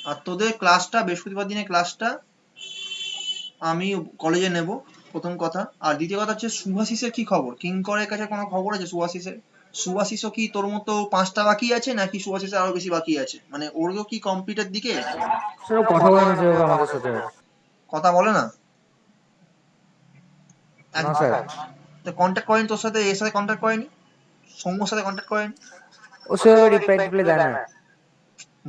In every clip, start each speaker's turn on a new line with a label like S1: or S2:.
S1: আর তোদের ক্লাসটা বৃহস্পতিবার দিনে ক্লাসটা আমি কলেজে নেব, প্রথম কথা। আর দ্বিতীয় কথা হচ্ছে সুভাষিসের কি খবর? কিঙ্করের কাছে কোনো খবর আছে সুভাষিসের? সুভাষিসও কি তোর মতো 5টা বাকি আছে, নাকি সুভাষিসের আরো বেশি বাকি আছে? মানে ওরও কি কমপ্লিটের দিকে?
S2: সেটা কথা বলে না সেভাবে আমাদের সাথে।
S1: কথা বলে না?
S2: না স্যার।
S1: কন্ট্যাক্ট করেনি তোর সাথে? এর সাথে কন্ট্যাক্ট করেনি? সৌম্যর সাথে কন্ট্যাক্ট করেনি?
S2: ও সেভাবে রিপ্লাই টিপ্লাই দেয় না।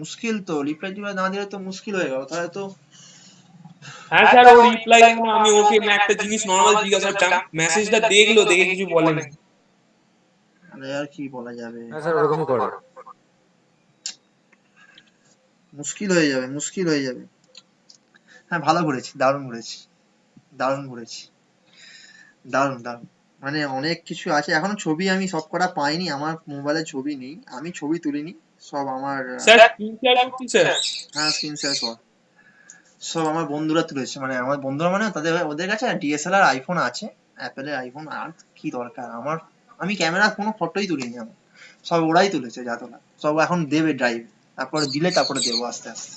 S1: মুশকিল তো, রিপ্লাই টিপ্লাই না দিলে তো মুশকিল হয়ে গেল তাহলে তো।
S3: হ্যাঁ স্যার, ও রিপ্লাই দেয় না। আমি ওকে একটা জিনিস নর্মাল জিজ্ঞাসা করলাম, মেসেজটা দেখলো, দেখে কিছু বলেনি।
S1: আরে আর কি বলা যাবে,
S2: হ্যাঁ স্যার ওরকমই করে।
S1: মুশকিল হয়ে যাবে, মুশকিল হয়ে যাবে। হ্যাঁ ভালো ঘুরেছি, দারুণ ঘুরেছি, দারুণ ঘুরেছি, দারুণ দারুণ। মানে অনেক কিছু আছে এখনো, ছবি আমি সব কটা পাইনি, আমার মোবাইলে ছবি নেই, আমি ছবি তুলিনি। সব আমার
S3: স্যার স্ক্রিন শেয়ার করছি স্যার।
S1: হ্যাঁ স্ক্রিন শেয়ার কর। সব আমার বন্ধুরা তুলেছে, মানে আমার বন্ধুরা মানে তাদের ওদের কাছে ডিএসএলআর আইফোন আছে, অ্যাপেলের আইফোন। আর কি দরকার আমার, আমি ক্যামেরা কোনো ফটোই তুলিনি আমার, সব ওরাই তুলেছে যা তোলা। সব এখন দেবে ড্রাইভ, তারপরে দিলে তারপরে দেবো আস্তে আস্তে।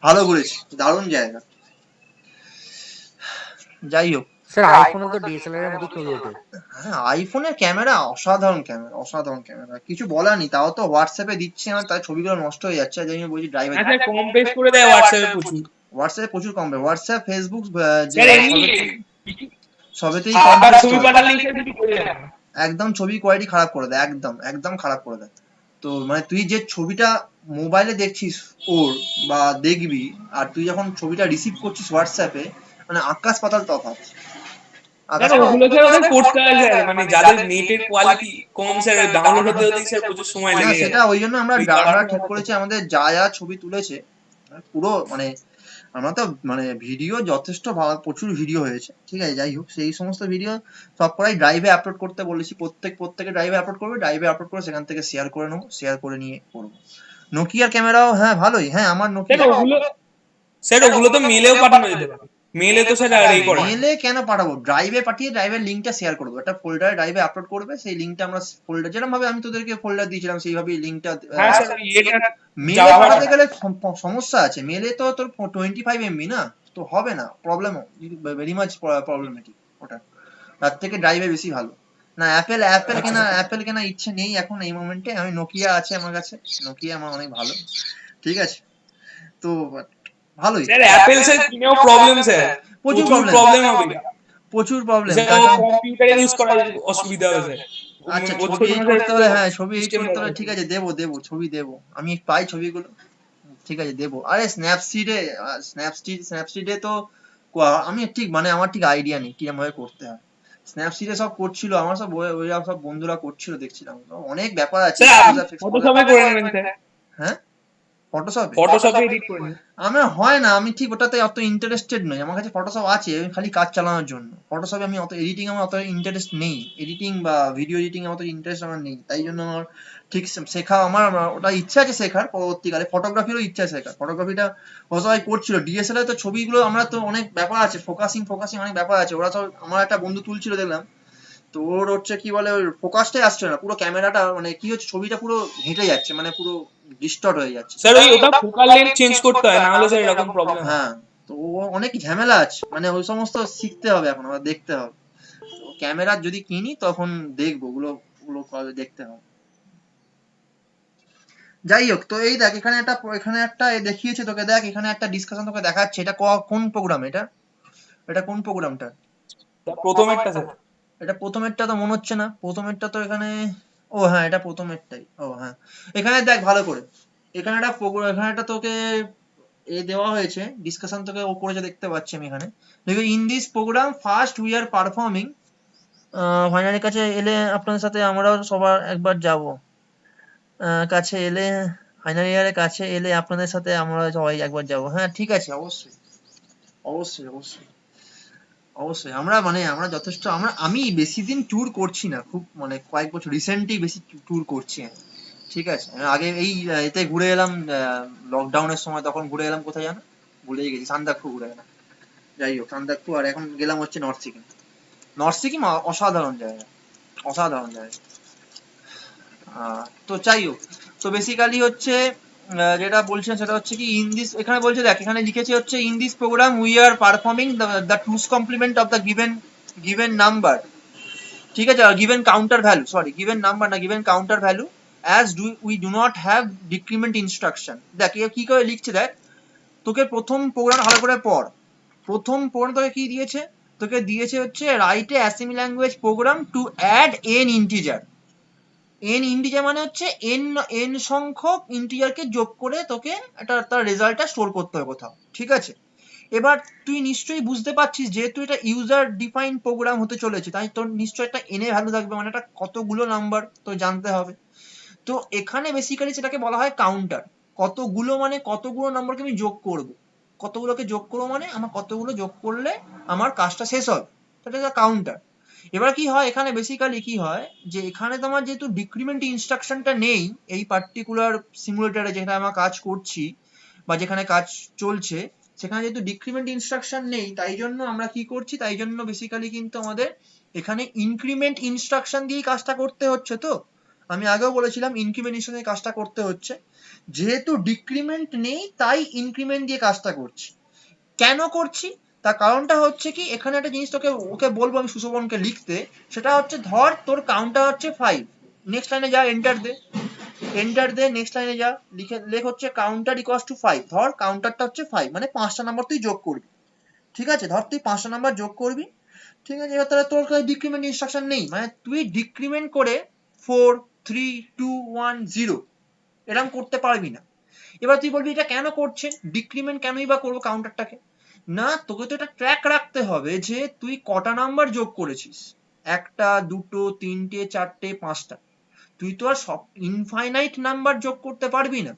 S1: ভালো ঘুরেছি, দারুণ জায়গা। যাই হোক,
S2: স্যার আইফোনে তো ডিএসএলআর এর মতো ছবি ওঠে।
S1: হ্যাঁ আইফোনের ক্যামেরা অসাধারণ, ক্যামেরা অসাধারণ, ক্যামেরা কিছু বলার নেই। তাও তো হোয়াটসঅ্যাপে দিচ্ছে আমার, তাই ছবিগুলো নষ্ট হয়ে যাচ্ছে। আর আমি বলছি ড্রাইভে
S3: হ্যাঁ স্যার, কম বেশ করে দেয় হোয়াটসঅ্যাপে প্রচুর।
S1: হোয়াটসঅ্যাপে প্রচুর কম, হোয়াটসঅ্যাপ ফেসবুক যে
S3: স্যার এমনি
S1: সবেতেই কম
S3: আবার
S1: বেশ
S3: ছবি
S1: করে।
S3: পাঠালে স্যার কিছু করে দেয় না।
S1: একদম ছবি কোয়ালিটি খারাপ করে দেয়, একদম একদম খারাপ করে দেয়। তো মানে তুই যে ছবিটা মোবাইলে দেখছিস ওর বা দেখবি, আর তুই যখন ছবিটা রিসিভ করছিস হোয়াটসঅ্যাপে, মানে আকাশ পাতাল তফাৎ। আকাশ
S3: স্যার
S1: পাতাল।
S3: ওগুলো স্যার ওদের করতে হয় স্যার, মানে যাদের নেটের কোয়ালিটি কম স্যার, ডাউনলোড হতে হতেই স্যার প্রচুর সময়
S1: হ্যাঁ
S3: লেগে যায়।
S1: সেটা ওই জন্য আমরা
S3: ওই
S1: আমরা
S3: কারণে
S1: ঠিক করেছি, আমাদের যা যা ছবি তুলেছে পুরো মানে, আমরা তো মানে ভিডিও যথেষ্ট প্রচুর ভিডিও হয়েছে, ঠিক আছে। যাই হোক, সেই সমস্ত ভিডিও সব করাই ড্রাইভে আপলোড করতে বলেছি। প্রত্যেকে ড্রাইভে আপলোড করবে, ড্রাইভে আপলোড করে সেখান থেকে শেয়ার করে নেবো, শেয়ার করে নিয়ে করবো। নোকিয়ার ক্যামেরাও হ্যাঁ ভালোই, হ্যাঁ আমার
S3: স্যার
S1: নোকিয়া।
S3: ওগুলো, স্যার ওগুলো তো মেলেও পাঠানো যেতে পারে। মেলে তো স্যার আর এই করে না।
S1: মেলে কেন পাঠাবো, ড্রাইভে পাঠিয়ে ড্রাইভের লিঙ্কটা শেয়ার করবো, একটা ফোল্ডারে ড্রাইভে আপলোড করবে, সেই লিঙ্কটা আমরা ফোল্ডার যেরকম ভাবে আমি তোদেরকে ফোল্ডার দিয়েছিলাম সেইভাবেই লিঙ্কটা।
S3: হ্যাঁ স্যার ওই এটা
S1: মেলে
S3: জাভা
S1: পাঠাতে গেলে সমস্যা আছে, মেলে তো তোর 25 MB না, তো হবে না, প্রবলেম, ভেরি মাচ প্রবলেমেটিক ওটা। তার থেকে ড্রাইভে বেশি ভালো। না অ্যাপেল, অ্যাপেল কেনা ইচ্ছে নেই এখন এই মোমেন্টে। আমি নোকিয়া আছে আমার কাছে, নোকিয়া আমার অনেক ভালো, ঠিক আছে। তো ভালোই,
S3: স্যার অ্যাপেল স্যার কিনেও প্রবলেম স্যার,
S1: প্রচুর
S3: প্রচুর
S1: প্রবলেম,
S3: প্রবলেম হবে।
S1: প্রচুর প্রবলেম
S3: স্যার
S1: তার
S3: ও
S1: কারণ।
S3: কম্পিউটারে ইউজ করার অসুবিধা হবে স্যার।
S1: আচ্ছা
S3: ও
S1: ছবি
S3: ছোট
S1: এডিট
S3: না স্যার,
S1: করতে
S3: পুরো
S1: হলে, হ্যাঁ ছবি এডিট
S3: সিস্টেম
S1: করতে হলে ঠিক আছে, দেবো দেবো ছবি দেবো, আমি পাই ছবিগুলো, ঠিক আছে দেবো। আরে স্ন্যাপসিডে, স্ন্যাপসিডে তো আমি ঠিক মানে আমার ঠিক আইডিয়া নেই কিরম ভাবে করতে হয়। স্ন্যাপসিডে সব করছিল আমার সব ওইরা সব বন্ধুরা করছিল দেখছিলাম, অনেক ব্যাপার আছে।
S3: স্যার আপনি ফটোশপে করে নেবেন স্যার,
S1: হ্যাঁ ফটোশপে,
S3: ফটোশপে এডিট করে নেবেন।
S1: আমার হয় না, আমি ঠিক ওটাতে অত ইন্টারেস্টেড নই। আমার কাছে ফটোশপ আছে, আমি খালি কাজ চালানোর জন্য। ফটোশপে আমি অত এডিটিং, আমার অত ইন্টারেস্ট নেই, এডিটিং বা ভিডিও এডিটিং এ অত ইন্টারেস্ট আমার নেই। তাই জন্য আমার ঠিক শেখা, আমার ওটা ইচ্ছা আছে শেখার পরবর্তীকালে। ফটোগ্রাফিরও ইচ্ছা আছে শেখার, ফটোগ্রাফিটা ওরা সবাই করছিল। ডিএসএলআর তো ছবিগুলো আমরা তো অনেক ব্যাপার আছে, ফোকাসিং অনেক ব্যাপার আছে। ওরা সব, আমার একটা বন্ধু তুলছিল দেখলাম, তো ওর হচ্ছে কি বলে, ওর ফোকাসটাই আসছে না, পুরো ক্যামেরাটা মানে কি হচ্ছে, ছবিটা পুরো হেঁটে যাচ্ছে, মানে পুরো ডিস্টর্ট হয়ে যাচ্ছে।
S3: স্যার ওই ওটা ফোকাল লেন্থ চেঞ্জ করতে হয়, না হলে স্যার এরকম প্রবলেম হয়।
S1: হ্যাঁ, তো ও অনেক ঝামেলা আছে, মানে ওই সমস্ত শিখতে হবে এখন, আবার দেখতে হবে। তো ক্যামেরা যদি কিনি তখন দেখবো ওগুলো, ওগুলো দেখতে হবে। যাই হোক, তো এই দেখ এখানে একটা দেখিয়েছে তোকে, দেখ এখানে একটা ডিসকাশন তোকে দেখাচ্ছে। এটা কোন প্রোগ্রাম এটা, এটা কোন প্রোগ্রামটা?
S3: প্রথমেরটা স্যার।
S1: এটা প্রথমেরটা তো মনে হচ্ছে না, প্রথমেরটা তো এখানে, ও হ্যাঁ এটা প্রথমেরটাই, ও হ্যাঁ। এখানে দেখ ভালো করে, এখানে একটা তোকে দেওয়া হয়েছে ডিসকাশন, তোকে ওপরে যে দেখতে পাচ্ছি আমি এখানে, দেখো in this program first we are performing, ফাইনালের কাছে এলে আপনাদের সাথে আমরাও সবার একবার যাব, কাছে এলে, ফাইনাল ইয়ারের কাছে এলে আপনাদের সাথে আমরা সবাই একবার যাব। হ্যাঁ ঠিক আছে, অবশ্যই অবশ্যই অবশ্যই অবশ্যই। আমরা মানে আমরা যথেষ্ট, আমি বেশি দিন ট্যুর করছি না, খুব মানে কয়েক বছর রিসেন্টলি বেশি ট্যুর করছি আমি, ঠিক আছে। আগে এই এতে ঘুরে এলাম, লকডাউনের সময়, তখন ঘুরে এলাম কোথায় জানো, ভুলেই গেছি, সান্দাকফু ঘুরে এলাম। যাই হোক সান্দাকফু, আর এখন গেলাম হচ্ছে নর্থ সিকিম। নর্থ সিকিম অসাধারণ জায়গা, অসাধারণ জায়গা। তো যাই হোক, তো বেসিক্যালি হচ্ছে যেটা বলছেন সেটা হচ্ছে কি ইন দিস, এখানে বলছে দেখ এখানে লিখেছে হচ্ছে in this program we are performing the two's complement of the given number, ঠিক আছে, given counter value, sorry given number না, given counter value as we do not have decrement instruction. দেখ এ কি করে লিখছে দেখ, তোকে প্রথম প্রোগ্রাম ভালো করে পড়, প্রথম প্রোগ্রাম তোকে কি দিয়েছে, তোকে দিয়েছে হচ্ছে write a assembly language program to add n integer. N integer মানে হচ্ছে এন সংখ্যক ইন্টিজারকে যোগ করে তোকে একটা তার রেজাল্টটা স্টোর করতে হবে কোথাও, ঠিক আছে। এবার তুই নিশ্চয়ই বুঝতে পারছিস যেহেতু এটা ইউজার ডিফাইন প্রোগ্রাম হতে চলেছে, তাই তোর নিশ্চয়ই একটা এন এ ভ্যালু থাকবে, মানে একটা কতগুলো নাম্বার তোর জানতে হবে। তো এখানে বেসিক্যালি সেটাকে বলা হয় কাউন্টার। কতগুলো মানে কতগুলো নম্বরকে আমি যোগ করব, কতগুলোকে যোগ করবো মানে আমার কতগুলো যোগ করলে আমার কাজটা শেষ হবে, সেটা হচ্ছে কাউন্টার। এবার কি হয় এখানে বেসিক্যালি কি হয় যে এখানে তোমার যেহেতু ডিক্রিমেন্ট ইনস্ট্রাকশনটা নেই এই পার্টিকুলার সিমুলেটরে যেখানে আমরা কাজ করছি বা যেখানে কাজ চলছে, সেখানে যেহেতু ডিক্রিমেন্ট ইনস্ট্রাকশন নেই তাই জন্য আমরা কি করছি, তাই জন্য বেসিক্যালি কিন্তু আমাদের এখানে ইনক্রিমেন্ট ইনস্ট্রাকশন দিয়েই কাজটা করতে হচ্ছে। তো আমি আগেও বলেছিলাম ইনক্রিমেন্ট ইনস্ট্রাকশন কাজটা করতে হচ্ছে, যেহেতু ডিক্রিমেন্ট নেই তাই ইনক্রিমেন্ট দিয়ে কাজটা করছি। কেন করছি তার কারণটা হচ্ছে কি, এখানে একটা জিনিস তোকে ওকে বলবো আমি সুশোভনকে লিখতে, সেটা হচ্ছে ধর তোর কাউন্টার হচ্ছে 5, নেক্সট লাইনে যা এন্টার দে, এন্টার দে, নেক্সট লাইনে যা লেখ হচ্ছে কাউন্টার ইকুয়ালস টু 5, ধর কাউন্টারটা হচ্ছে 5 মানে 5টা নাম্বার তুই যোগ করবি, ঠিক আছে, ধর তুই 5টা নাম্বার যোগ করবি, ঠিক আছে। এবার তাহলে তোর কাছে ডিক্রিমেন্ট ইনস্ট্রাকশন নেই, মানে তুই ডিক্রিমেন্ট করে 4 3 2 1 0 এরকম করতে পারবি না। এবার তুই বলবি এটা কেন করছে, ডিক্রিমেন্ট কেনই বা করবো কাউন্টারটাকে, না তোকে তো এটা ট্র্যাক রাখতে হবে যে তুই কটা নাম্বার যোগ করেছিস, একটা দুটো তিনটে চারটে পাঁচটা, তুই তো আর সব ইনফাইনাইট নাম্বার যোগ করতে পারবি না,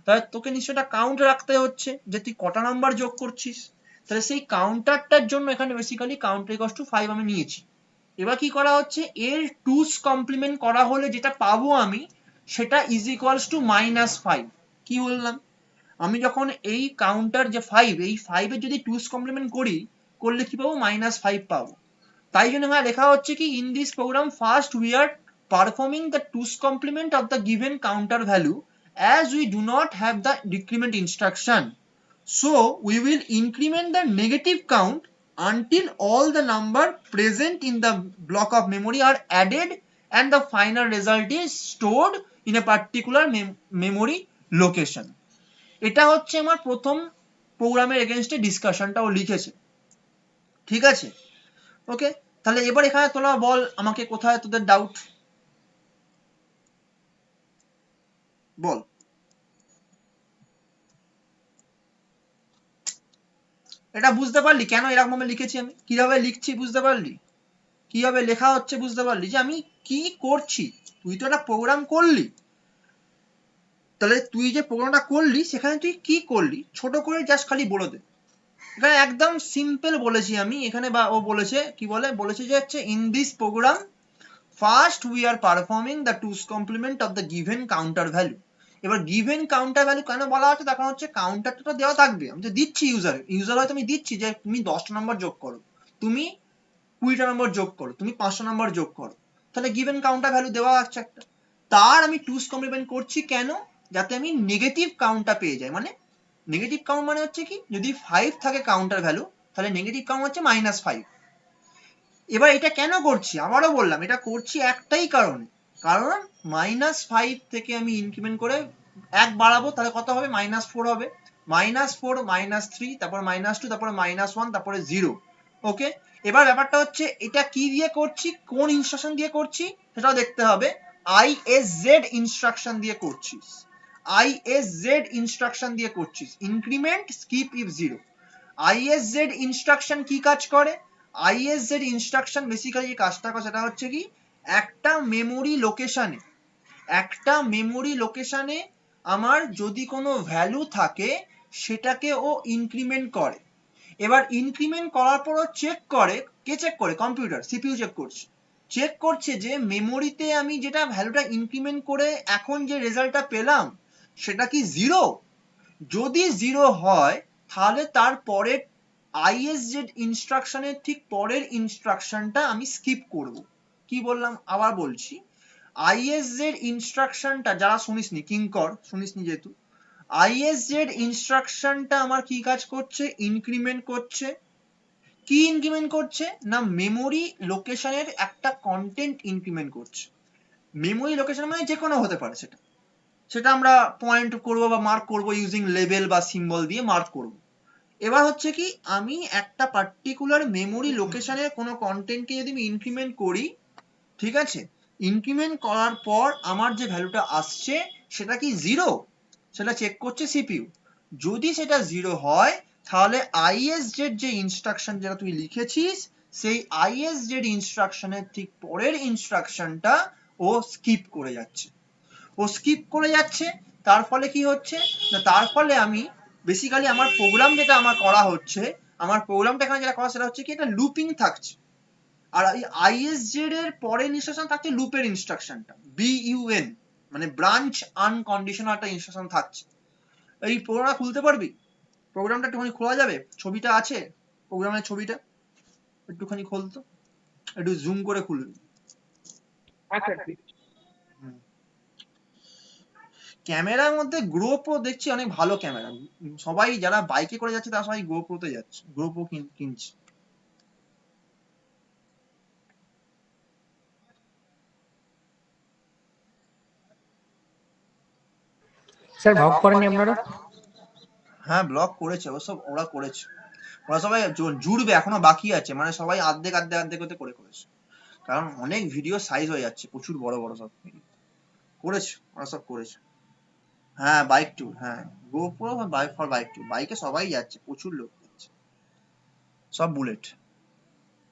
S1: তাহলে তোকে নিশ্চয়ই একটা কাউন্ট রাখতে হচ্ছে যে তুই কটা নাম্বার যোগ করছিস। তাহলে সেই কাউন্টারটার জন্য এখানে বেসিক্যালি কাউন্টার ইকুয়ালস টু 5 আমি নিয়েছি। এবার কি করা হচ্ছে, এর টুস কমপ্লিমেন্ট করা হলে যেটা পাবো আমি সেটা ইজ ইকুয়ালস টু -5। কি বললাম, আমি যখন এই কাউন্টার যে 5, এই 5 এর যদি টুস কমপ্লিমেন্ট করি, করলে কি পাবো, -5 পাবো। তাই জন্য এখানে লেখা হচ্ছে কি in this program first we are performing the two's complement of the given counter value as we do not have the decrement instruction, so we will increment the negative count until all the number present in the block of memory are added and the final result is stored in a particular memory location. এটা হচ্ছে আমার প্রথম প্রোগ্রামের এগেইনস্টে ডিসকাশনটাও লিখেছে, ঠিক আছে। ওকে, তাহলে এবার এখানে তোরা বল আমাকে কোথায় তোদের ডাউট, বল। এটা বুঝতে পারলি কেন এরকম ভাবে লিখেছি, আমি কিভাবে লিখছি বুঝতে পারলি, কিভাবে লেখা হচ্ছে বুঝতে পারলি যে আমি কি করছি। তুই তো একটা প্রোগ্রাম করলি, তাহলে তুই যে প্রোগ্রামটা করলি সেখানে তুই কি করলি ছোট করে জাস্ট খালি বলে দে। এখানে একদম সিম্পল বলেছি আমি, এখানে বা ও বলেছে কি বলেছে যে হচ্ছে in this program first we are performing the two's complement of the given counter value. এবার গিভেন কাউন্টার ভ্যালু কেন বলা হচ্ছে, তখন হচ্ছে কাউন্টারটা দেওয়া থাকবে, আমি তো দিচ্ছি ইউজার হয়তো আমি দিচ্ছি যে তুমি 10টা নম্বর যোগ করো, তুমি 20টা নম্বর যোগ করো, তুমি 5টা নম্বর যোগ করো, তাহলে গিভেন কাউন্টার ভ্যালু দেওয়া আছে একটা, তার আমি টুস কমপ্লিমেন্ট করছি কেন, যাতে আমি নেগেটিভ কাউন্টটা পেয়ে যাই। মানে নেগেটিভ কাউন্ট মানে হচ্ছে কি, যদি 5 থাকে কাউন্টার ভ্যালু তাহলে নেগেটিভ কাউন্ট হচ্ছে -5। এবার এটা কেন করছি, আবারও বললাম এটা করছি একটাই কারণে, কারণ -5 থেকে আমি ইনক্রিমেন্ট করে 1 বাড়াবো, তাহলে কত হবে, -4 হবে, -4 -3 তারপর -2 তারপর -1 তারপরে 0। ওকে, এবার ব্যাপারটা হচ্ছে এটা কি দিয়ে করছি, কোন ইনস্ট্রাকশন দিয়ে করছি সেটাও দেখতে হবে, ISZ ইনস্ট্রাকশন দিয়ে করছিস, ISZ ইনস্ট্রাকশন দিয়ে করছিস, increment skip if 0। ISZ instruction কি কাজ করে, ISZ ইনস্ট্রাকশন বেসিক্যালি যে কাজটা করে সেটা হচ্ছে কি, একটা মেমোরি লোকেশনে আমার যদি কোনো ভ্যালু থাকে সেটাকে ও ইনক্রিমেন্ট করে। এবার ইনক্রিমেন্ট করার পর ও চেক করে, কে চেক করে, কম্পিউটার সিপিইউ চেক করছে যে মেমোরিতে আমি যেটা ভ্যালুটা ইনক্রিমেন্ট করে এখন যে রেজাল্টটা পেলাম সেটা কি 0, যদি 0 হয় তাহলে তার পরের ISZ ইনস্ট্রাকশনের ঠিক পরের ইনস্ট্রাকশনটা আমি স্কিপ করব। কি বললাম আবার বলছি, ISZ ইনস্ট্রাকশনটা যারা শুনিসনি, কিঙ্কর শুনিসনি যেহেতু, ISZ ইনস্ট্রাকশনটা আমার কি কাজ করছে? ইনক্রিমেন্ট করছে। কি ইনক্রিমেন্ট করছে? না মেমোরি লোকেশনের একটা কন্টেন্ট ইনক্রিমেন্ট করছে। মেমোরি লোকেশন মানে যে কোনো হতে পারে, সেটা সেটা আমরা পয়েন্ট করব বা মার্ক করব ইউজিং লেবেল বা সিম্বল দিয়ে মার্ক করব। এবার হচ্ছে কি, আমি একটা পার্টিকুলার মেমোরি লোকেশনের কোনো কন্টেন্টকে যদি আমি ইনক্রিমেন্ট করি, ঠিক আছে, ইনক্রিমেন্ট করার পর আমার যে ভ্যালুটা আসছে সেটা কি জিরো, সেটা চেক করছে সিপিইউ। যদি সেটা জিরো হয় তাহলে ISZ যে ইনস্ট্রাকশন যেটা তুই লিখেছিস, সেই ISZ ইনস্ট্রাকশনের ঠিক পরের ইনস্ট্রাকশনটা ও স্কিপ করে যাচ্ছে। ও স্কিপ করে যাচ্ছে, তার ফলে কি হচ্ছে না, তার ফলে আমি বেসিক্যালি আমার প্রোগ্রাম যেটা আমার করা হচ্ছে, আমার প্রোগ্রামটা এখানে যেটা করা সেটা হচ্ছে কি এটা লুপিং থাকছে। আর এই ISZ এর পরের ইনস্ট্রাকশন থাকছে লুপের ইনস্ট্রাকশনটা, BUN, মানে ব্রাঞ্চ আনকন্ডিশনাল একটা ইনস্ট্রাকশন থাকছে। এই প্রোগ্রামটা খুলতে পারবি? প্রোগ্রামটা একটুখানি খোলা যাবে? ছবিটা আছে প্রোগ্রামের ছবিটা, একটুখানি খুলতো, একটু জুম করে খুলবি।
S3: আচ্ছা
S1: ক্যামেরার মধ্যে GoPro দেখছি অনেক ভালো ক্যামেরা। সবাই যারা বাইকে করে যাচ্ছে তারা সবাই GoProতে যাচ্ছে, GoPro কিনছে।
S2: স্যার ভগ করেননি আপনারা?
S1: হ্যাঁ ব্লগ করেছে, অবশ্য ওরা করেছে, ওরা সবাই জুড়বে, এখনো বাকি আছে, মানে সবাই আর্ধেক আর্ধেক আর্ধেক হতে করে করেছে, কারণ অনেক ভিডিও সাইজ হয়ে যাচ্ছে, প্রচুর বড় বড় সব করেছে, ওরা সব করেছে। হ্যাঁ বাইক ট্যুর, হ্যাঁ GoPro bike for bike tour, বাইকে সবাই যাচ্ছে, প্রচুর লোক যাচ্ছে, সব বুলেট।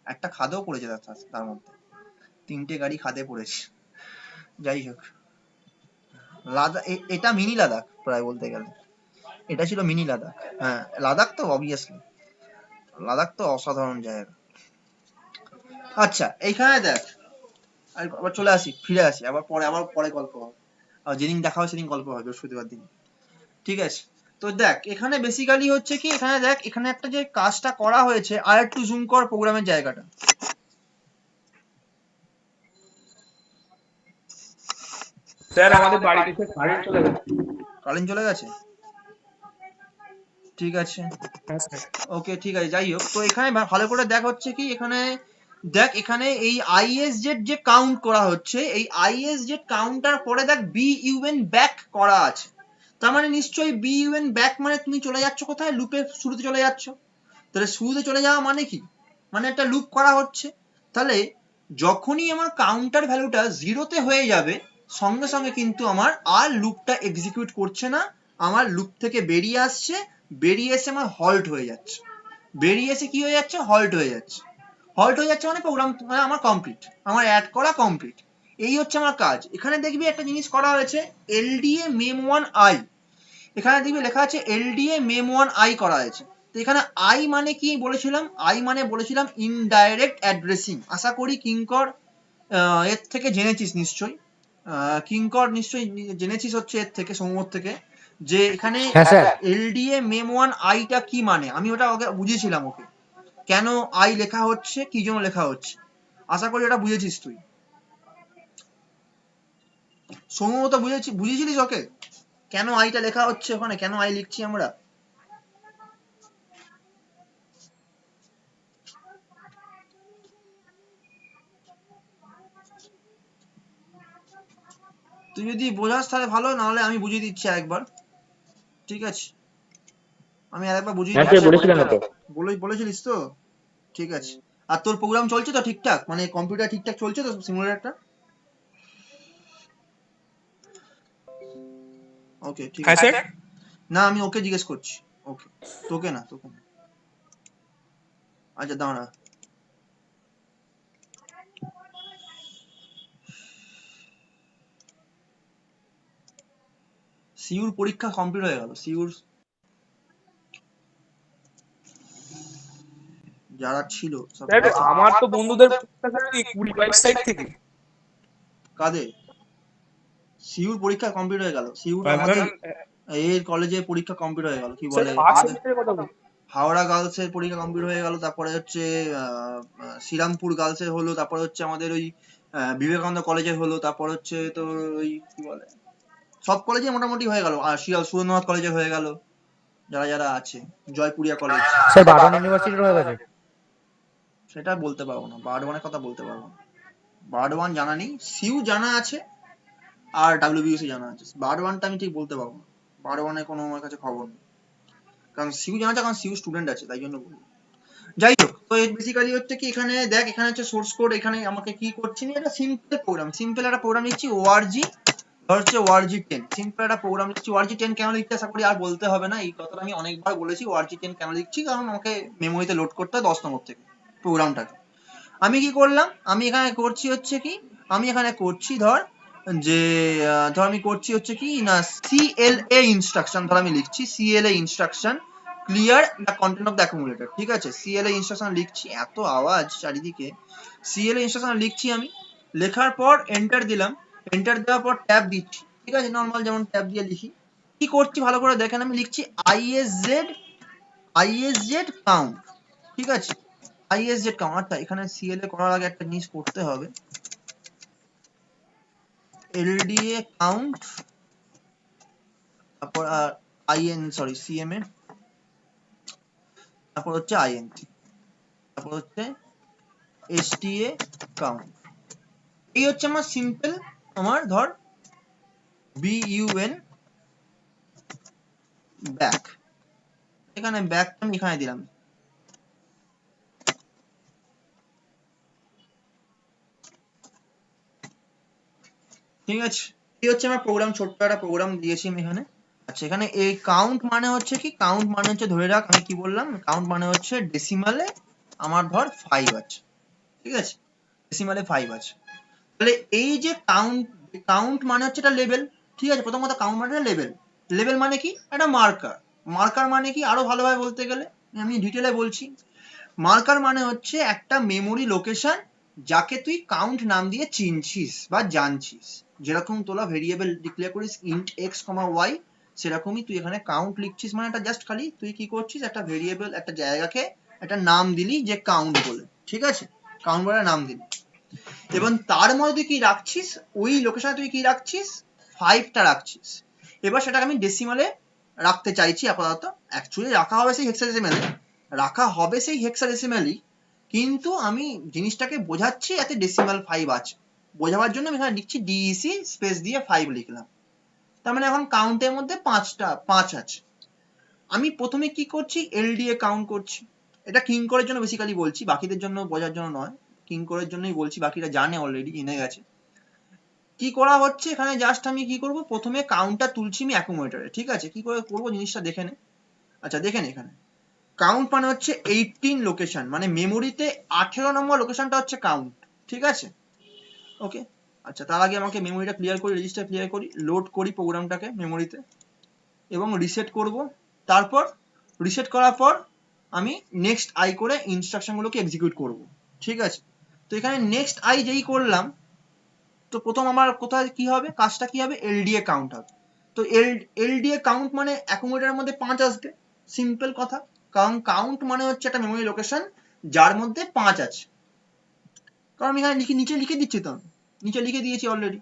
S1: একটা খাদেও পড়েছে তার মধ্যে, 3টে গাড়ি খাদে পড়েছে। যাই হোক, লাদাখ, এটা মিনি লাদাখ প্রায় বলতে গেলে, এটা ছিল মিনি লাদাখ। হ্যাঁ লাদাখ তো অবভিয়াসলি, লাদাখ তো অসাধারণ জায়গা। আচ্ছা এইখানে দেখ, আবার চলে আসি, ফিরে আসি, আবার পরে গল্প হবে, আর যেদিন দেখা হয় সেদিন গল্প হবে, বৃহস্পতিবার দিন, ঠিক আছে? তো দেখ এখানে বেসিক্যালি হচ্ছে কি, এখানে দেখ এখানে একটা যে কাজটা করা হয়েছে, আর একটু জুম কর প্রোগ্রামের জায়গাটা।
S3: স্যার আমাদের বাড়িতে স্যার কারেন্ট চলে গেছে।
S1: কারেন্ট চলে গেছে, ঠিক আছে,
S3: হ্যাঁ স্যার।
S1: ওকে ঠিক আছে। যাই হোক, তো এখানে ভালো করে দেখ হচ্ছে কি, এখানে দেখ এখানে এই ISZ যে কাউন্ট করা হচ্ছে, এই ISZ কাউন্টার পরে দেখ BUN ব্যাক করা আছে, তার মানে নিশ্চয়ই BUN ব্যাক মানে তুমি চলে যাচ্ছ কোথায়? লুপের শুরুতে চলে যাচ্ছ। তাহলে শুরুতে চলে যাওয়া মানে কি? মানে একটা লুপ করা হচ্ছে। তাহলে যখনই আমার কাউন্টার ভ্যালুটা জিরোতে হয়ে যাবে, সঙ্গে সঙ্গে কিন্তু আমার আর লুপটা এক্সিকিউট করছে না, আমার লুপ থেকে বেরিয়ে আসছে, বেরিয়ে এসে আমার হল্ট হয়ে যাচ্ছে, বেরিয়ে এসে কি হয়ে যাচ্ছে? হল্ট হয়ে যাচ্ছে। হল্ট হয়ে যাচ্ছে মানে প্রোগ্রাম মানে আমার কমপ্লিট, আমার অ্যাড করা কমপ্লিট। এই হচ্ছে আমার কাজ। এখানে দেখবি একটা জিনিস করা হয়েছে, LDA mem1i, এখানে দেখবি লেখা আছে LDA mem1i করা হয়েছে। তো এখানে আই মানে কি বলেছিলাম? আই মানে বলেছিলাম ইনডাইরেক্ট অ্যাড্রেসিং। আশা করি কিঙ্কর এর থেকে জেনেছিস নিশ্চয়ই, কিঙ্কর নিশ্চয়ই জেনেছিস হচ্ছে এর থেকে, সমর থেকে, যে এখানে
S2: হ্যাঁ স্যার।
S1: LDA mem1i টা কি মানে। আমি ওটা ওকে বুঝিয়েছিলাম, ওকে কেন আই লেখা হচ্ছে, কি জন্য লেখা হচ্ছে। আশা করি ওটা বুঝেছিস তুই, সম্ভবত বুঝিয়েছিলিস ওকে কেন আইটা লেখা হচ্ছে ওখানে, কেন আই লিখছি আমরা। তুই যদি বোঝাস তাহলে ভালো, নাহলে আমি বুঝিয়ে দিচ্ছি একবার, ঠিক আছে? আমি আরেকবার বুঝিয়ে
S2: হ্যাঁ
S1: দিচ্ছি।
S2: স্যার বলেছিলেন তো।
S1: বলেছিলিস তো, ঠিক আছে। আর তোর প্রোগ্রাম চলছে তো ঠিকঠাক, মানে কম্পিউটার ঠিকঠাক চলছে তো সিমুলেটরটা? ওকে ঠিক
S3: হ্যাঁ
S1: আছে।
S3: স্যার।
S1: না আমি ওকে জিজ্ঞেস করছি, ওকে, তোকে না। আচ্ছা দাঁড়া, সিউর পরীক্ষা কমপ্লিট হয়ে গেল, সিউর যারা ছিল সব।
S3: স্যার আমার তো বন্ধুদের 20-22 তারিখ থেকে।
S1: কাদের? সিউর পরীক্ষা কমপ্লিট হয়ে গেল, সিউর
S3: একদম।
S1: আমাদের এই কলেজে পরীক্ষা কমপ্লিট হয়ে গেল, কি
S3: স্যার
S1: বলে
S3: ফার্স্ট
S1: আমাদের
S3: সেমিস্টারের কথা বলছি।
S1: হাওড়া গার্লসের পরীক্ষা কমপ্লিট হয়ে গেল, তারপরে হচ্ছে শ্রীরামপুর গার্লসের হলো, তারপরে হচ্ছে আমাদের ওই বিবেকানন্দ কলেজের হলো, তারপর হচ্ছে তোর ওই কি বলে সব কলেজে মোটামুটি হয়ে গেল, আর সুরেন্দ্রনাথ কলেজে হয়ে গেল, যারা যারা আছে, জয়পুরিয়া কলেজ।
S2: স্যার বারওয়ান ইউনিভার্সিটির হয়ে গেছে।
S1: সেটা বলতে পারবো না, বার্ডওয়ানের কথা বলতে পারবো না, বার্ডওয়ান জানা নেই, সিউ জানা আছে আর ডাব্লিউবিএসসি জানা আছে, বার্ডওয়ানটা আমি ঠিক বলতে পারবো না, বার্ডওয়ানের কোনো আমার কাছে খবর নেই, কারণ সিউ জানা আছে, কারণ সিউ স্টুডেন্ট আছে তাই জন্য বলি। যাই হোক, তো বেসিক্যালি হচ্ছে কি, এখানে দেখ, এখানে হচ্ছে সোর্স কোড, এখানে আমাকে কি করছি না, এটা সিম্পল প্রোগ্রাম, সিম্পল একটা প্রোগ্রাম লিখছি, ওআরজি হচ্ছে ওআরজি 10, সিম্পল একটা প্রোগ্রাম লিখছি। ওআরজি 10 কেন লিখতে আশা করি আর বলতে হবে না, এই কথাটা আমি অনেকবার বলেছি, ওআরজি 10 কেন লিখছি, কারণ আমাকে মেমোরিতে লোড করতে হয় 10 নম্বর থেকে প্রোগ্রামটাকে। আমি কি করলাম, আমি এখানে করছি হচ্ছে কি, আমি এখানে করছি ধর যে ধর আমি করছি হচ্ছে কি না, CLA ইনস্ট্রাকশন ধর আমি লিখছি, CLA instruction clear the content of the accumulator, ঠিক আছে, CLA ইনস্ট্রাকশন লিখছি, এত আওয়াজ চারিদিকে, CLA ইনস্ট্রাকশন লিখছি আমি, লেখার পর এন্টার দিলাম, এন্টার দেওয়ার পর ট্যাব দিচ্ছি, ঠিক আছে, নর্মাল যেমন ট্যাব দিয়ে লিখি। কি করছি ভালো করে দেখেন, আমি লিখছি ISZ কাউন্ট, ঠিক আছে, ISZ কাউন্ট। এখানে CLA করার আগে একটা জিনিস করতে হবে, LDA কাউন্ট, তারপর CMA, তারপর হচ্ছে INT, তারপর হচ্ছে STA কাউন্ট। এই হচ্ছে আমার সিম্পল, আমার ধর BUN ব্যাক, এখানে ব্যাকটা আমি এখানে দিলাম, ঠিক আছে। এই হচ্ছে আমার প্রোগ্রাম, ছোট্ট একটা প্রোগ্রাম দিয়েছি আমি এখানে। আচ্ছা, এখানে এই কাউন্ট মানে হচ্ছে কি, কাউন্ট মানে হচ্ছে ধরে রাখ, আমি কি বললাম, কাউন্ট মানে হচ্ছে ডেসিমালে আমার ধর 5 আছে, ঠিক আছে, ডেসিমালে 5 আছে। তাহলে এই যে কাউন্ট, কাউন্ট মানে হচ্ছে একটা লেভেল, ঠিক আছে, প্রথম কথা কাউন্ট মানে লেভেল, লেভেল মানে কি, একটা মার্কার, মার্কার মানে কি আরো ভালোভাবে বলতে গেলে আমি ডিটেলে বলছি, মার্কার মানে হচ্ছে একটা মেমোরি লোকেশন যাকে তুই কাউন্ট নাম দিয়ে চিনছিস বা জানছিস, যেরকম তোলা ভেরিয়েবল ডিক্লেয়ার করিস ইন্ট এক্স কমা ওয়াই, সেরকমই তুই এখানে কাউন্ট লিখছিস, মানে এটা জাস্ট খালি তুই কি করছিস, একটা ভেরিয়েবল, একটা জায়গাকে একটা নাম দিলি যে কাউন্ট বলে, ঠিক আছে, কাউন্ট বলে নাম দিলি, এবং তার মধ্যে তুই কি রাখছিস, ওই লোকেশনে তুই কি রাখছিস, 5টা রাখছিস। এবার সেটাকে আমি ডেসিমালে রাখতে চাইছি আপাতত, অ্যাকচুয়ালি রাখা হবে সেই হেক্সাডেসিমালে, রাখা হবে সেই হেক্সাডেসিমালই, কিন্তু আমি জিনিসটাকে বোঝাচ্ছি এতে ডেসিমাল 5 আছে, বোঝাবার জন্য আমি এখানে লিখছি DEC স্পেস দিয়ে 5 লিখলাম, তার মানে এখন কাউন্টের মধ্যে 5 আছে। আমি প্রথমে কি করছি, LDA কাউন্ট করছি, এটা কিংকরের জন্য বেসিক্যালি বলছি, বাকিদের জন্য বোঝার জন্য নয়, কিংকরের জন্যই বলছি, বাকিরা জানে অলরেডি, জেনে গেছে কি করা হচ্ছে এখানে। জাস্ট আমি কি করব, প্রথমে কাউন্টটা তুলছি আমি অ্যাকুমুলেটরে, ঠিক আছে, কি করে করবো জিনিসটা দেখে নে। আচ্ছা দেখেন, এখানে কাউন্ট মানে হচ্ছে 18 লোকেশন, মানে মেমোরিতে 18 নম্বর লোকেশনটা হচ্ছে কাউন্ট, ঠিক আছে, ওকে। আচ্ছা, তার আগে আমাকে মেমোরিটা ক্লিয়ার করি, রেজিস্টার ক্লিয়ার করি, লোড করি প্রোগ্রামটাকে মেমোরিতে এবং রিসেট করব। তারপর রিসেট করার পর আমি নেক্সট আই করে ইনস্ট্রাকশনগুলোকে এক্সিকিউট করব, ঠিক আছে। তো এখানে নেক্সট আই যেই করলাম, তো প্রথম আমার কোথায় কি হবে, কাজটা কি হবে, LDA কাউন্ট হবে। তো LDA কাউন্ট মানে অ্যাকুমুলেটরের মধ্যে 5 আসবে, সিম্পল কথা, কারণ কাউন্ট মানে হচ্ছে একটা মেমোরি লোকেশন যার মধ্যে 5 আছে, কারণ আমি এখানে নিচে লিখে দিচ্ছি, তো নিচে লিখে দিয়েছি অলরেডি।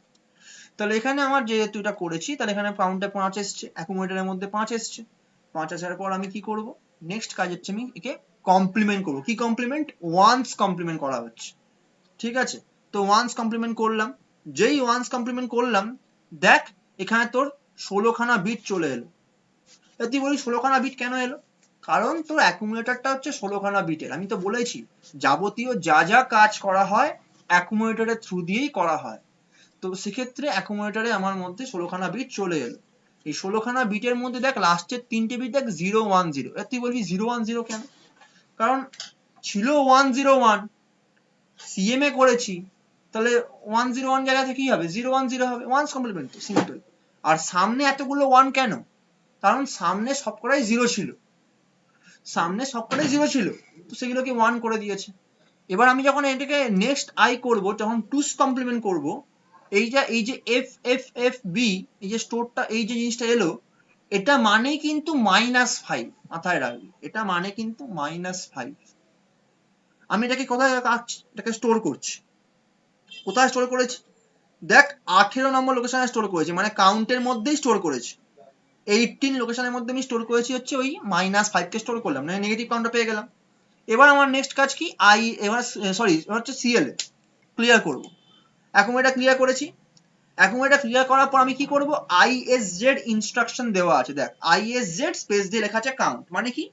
S1: তাহলে এখানে আমার যেহেতু এটা করেছি, তাহলে এখানে কাউন্টে 5 এসছে, অ্যাকুমুলেটরের মধ্যে 5 এসছে, 5 আসার পর আমি কি করব, নেক্সট কাজ হচ্ছে আমি একে কমপ্লিমেন্ট করব। কি কমপ্লিমেন্ট, ওয়ান্স কমপ্লিমেন্ট করা হচ্ছে, ঠিক আছে। তো ওয়ান্স কমপ্লিমেন্ট করলাম, যেই ওয়ান্স কমপ্লিমেন্ট করলাম, দেখ এখানে তোর 16খানা বিট চলে এলো। তুই বলি 16খানা বিট কেন এলো, কারণ তোর অ্যাকুমুলেটরটা হচ্ছে 16খানা বিটের, আমি তো বলেছি যাবতীয় যা যা কাজ করা হয় অ্যাকুমুলেটরের থ্রু দিয়েই করা হয়, তো সেক্ষেত্রে অ্যাকুমুলেটরে আমার মধ্যে 16খানা বিট চলে এলো। এই 16খানা বিটের মধ্যে দেখ লাস্টের 3টে বিট দেখ 010, তুই বলবি 010 কেন, কারণ ছিল 101, CMA করেছি, তাহলে 101 জায়গাতে কি হবে, 010 হবে, ওয়ান্স কমপ্লিমেন্ট, সিম্পল। আর সামনে এতগুলো 1 কেন, কারণ সামনে সবকটাই 0 ছিল, সামনে সবকটাই 0 ছিল, তো সেগুলোকে 1 করে দিয়েছে। এবার আমি যখন এটাকে নেক্সট আই করব, যখন টুস কমপ্লিমেন্ট করব, এই যে FFFB, এই যে স্টোরটা, এই যে জিনিসটা এলো, এটা মানে কিন্তু -5, মাথায় রাখবি, এটা মানে কিন্তু -5। আমি এটাকে কোথায় রাখছি, এটাকে স্টোর করছি, কোথায় স্টোর করেছি, দেখ 18 নম্বর লোকেশনে স্টোর করেছি, মানে কাউন্টের মধ্যেই স্টোর করেছি। 18 লোকেশনের মধ্যে আমি স্টোর করেছি হচ্ছে ওই -5 কে স্টোর করলাম, মানে নেগেটিভ কাউন্টটা পেয়ে গেলাম। এবার আমার নেক্সট কাজ কি, এবার হচ্ছে সিএল এ ক্লিয়ার করব। এখন এটা ক্লিয়ার করেছি। এখন এটা ক্লিয়ার করার পর আমি কি করব, ISZ ইনস্ট্রাকশন দেওয়া আছে, দেখ ISZ স্পেস দিয়ে লেখা আছে কাউন্ট, মানে কি,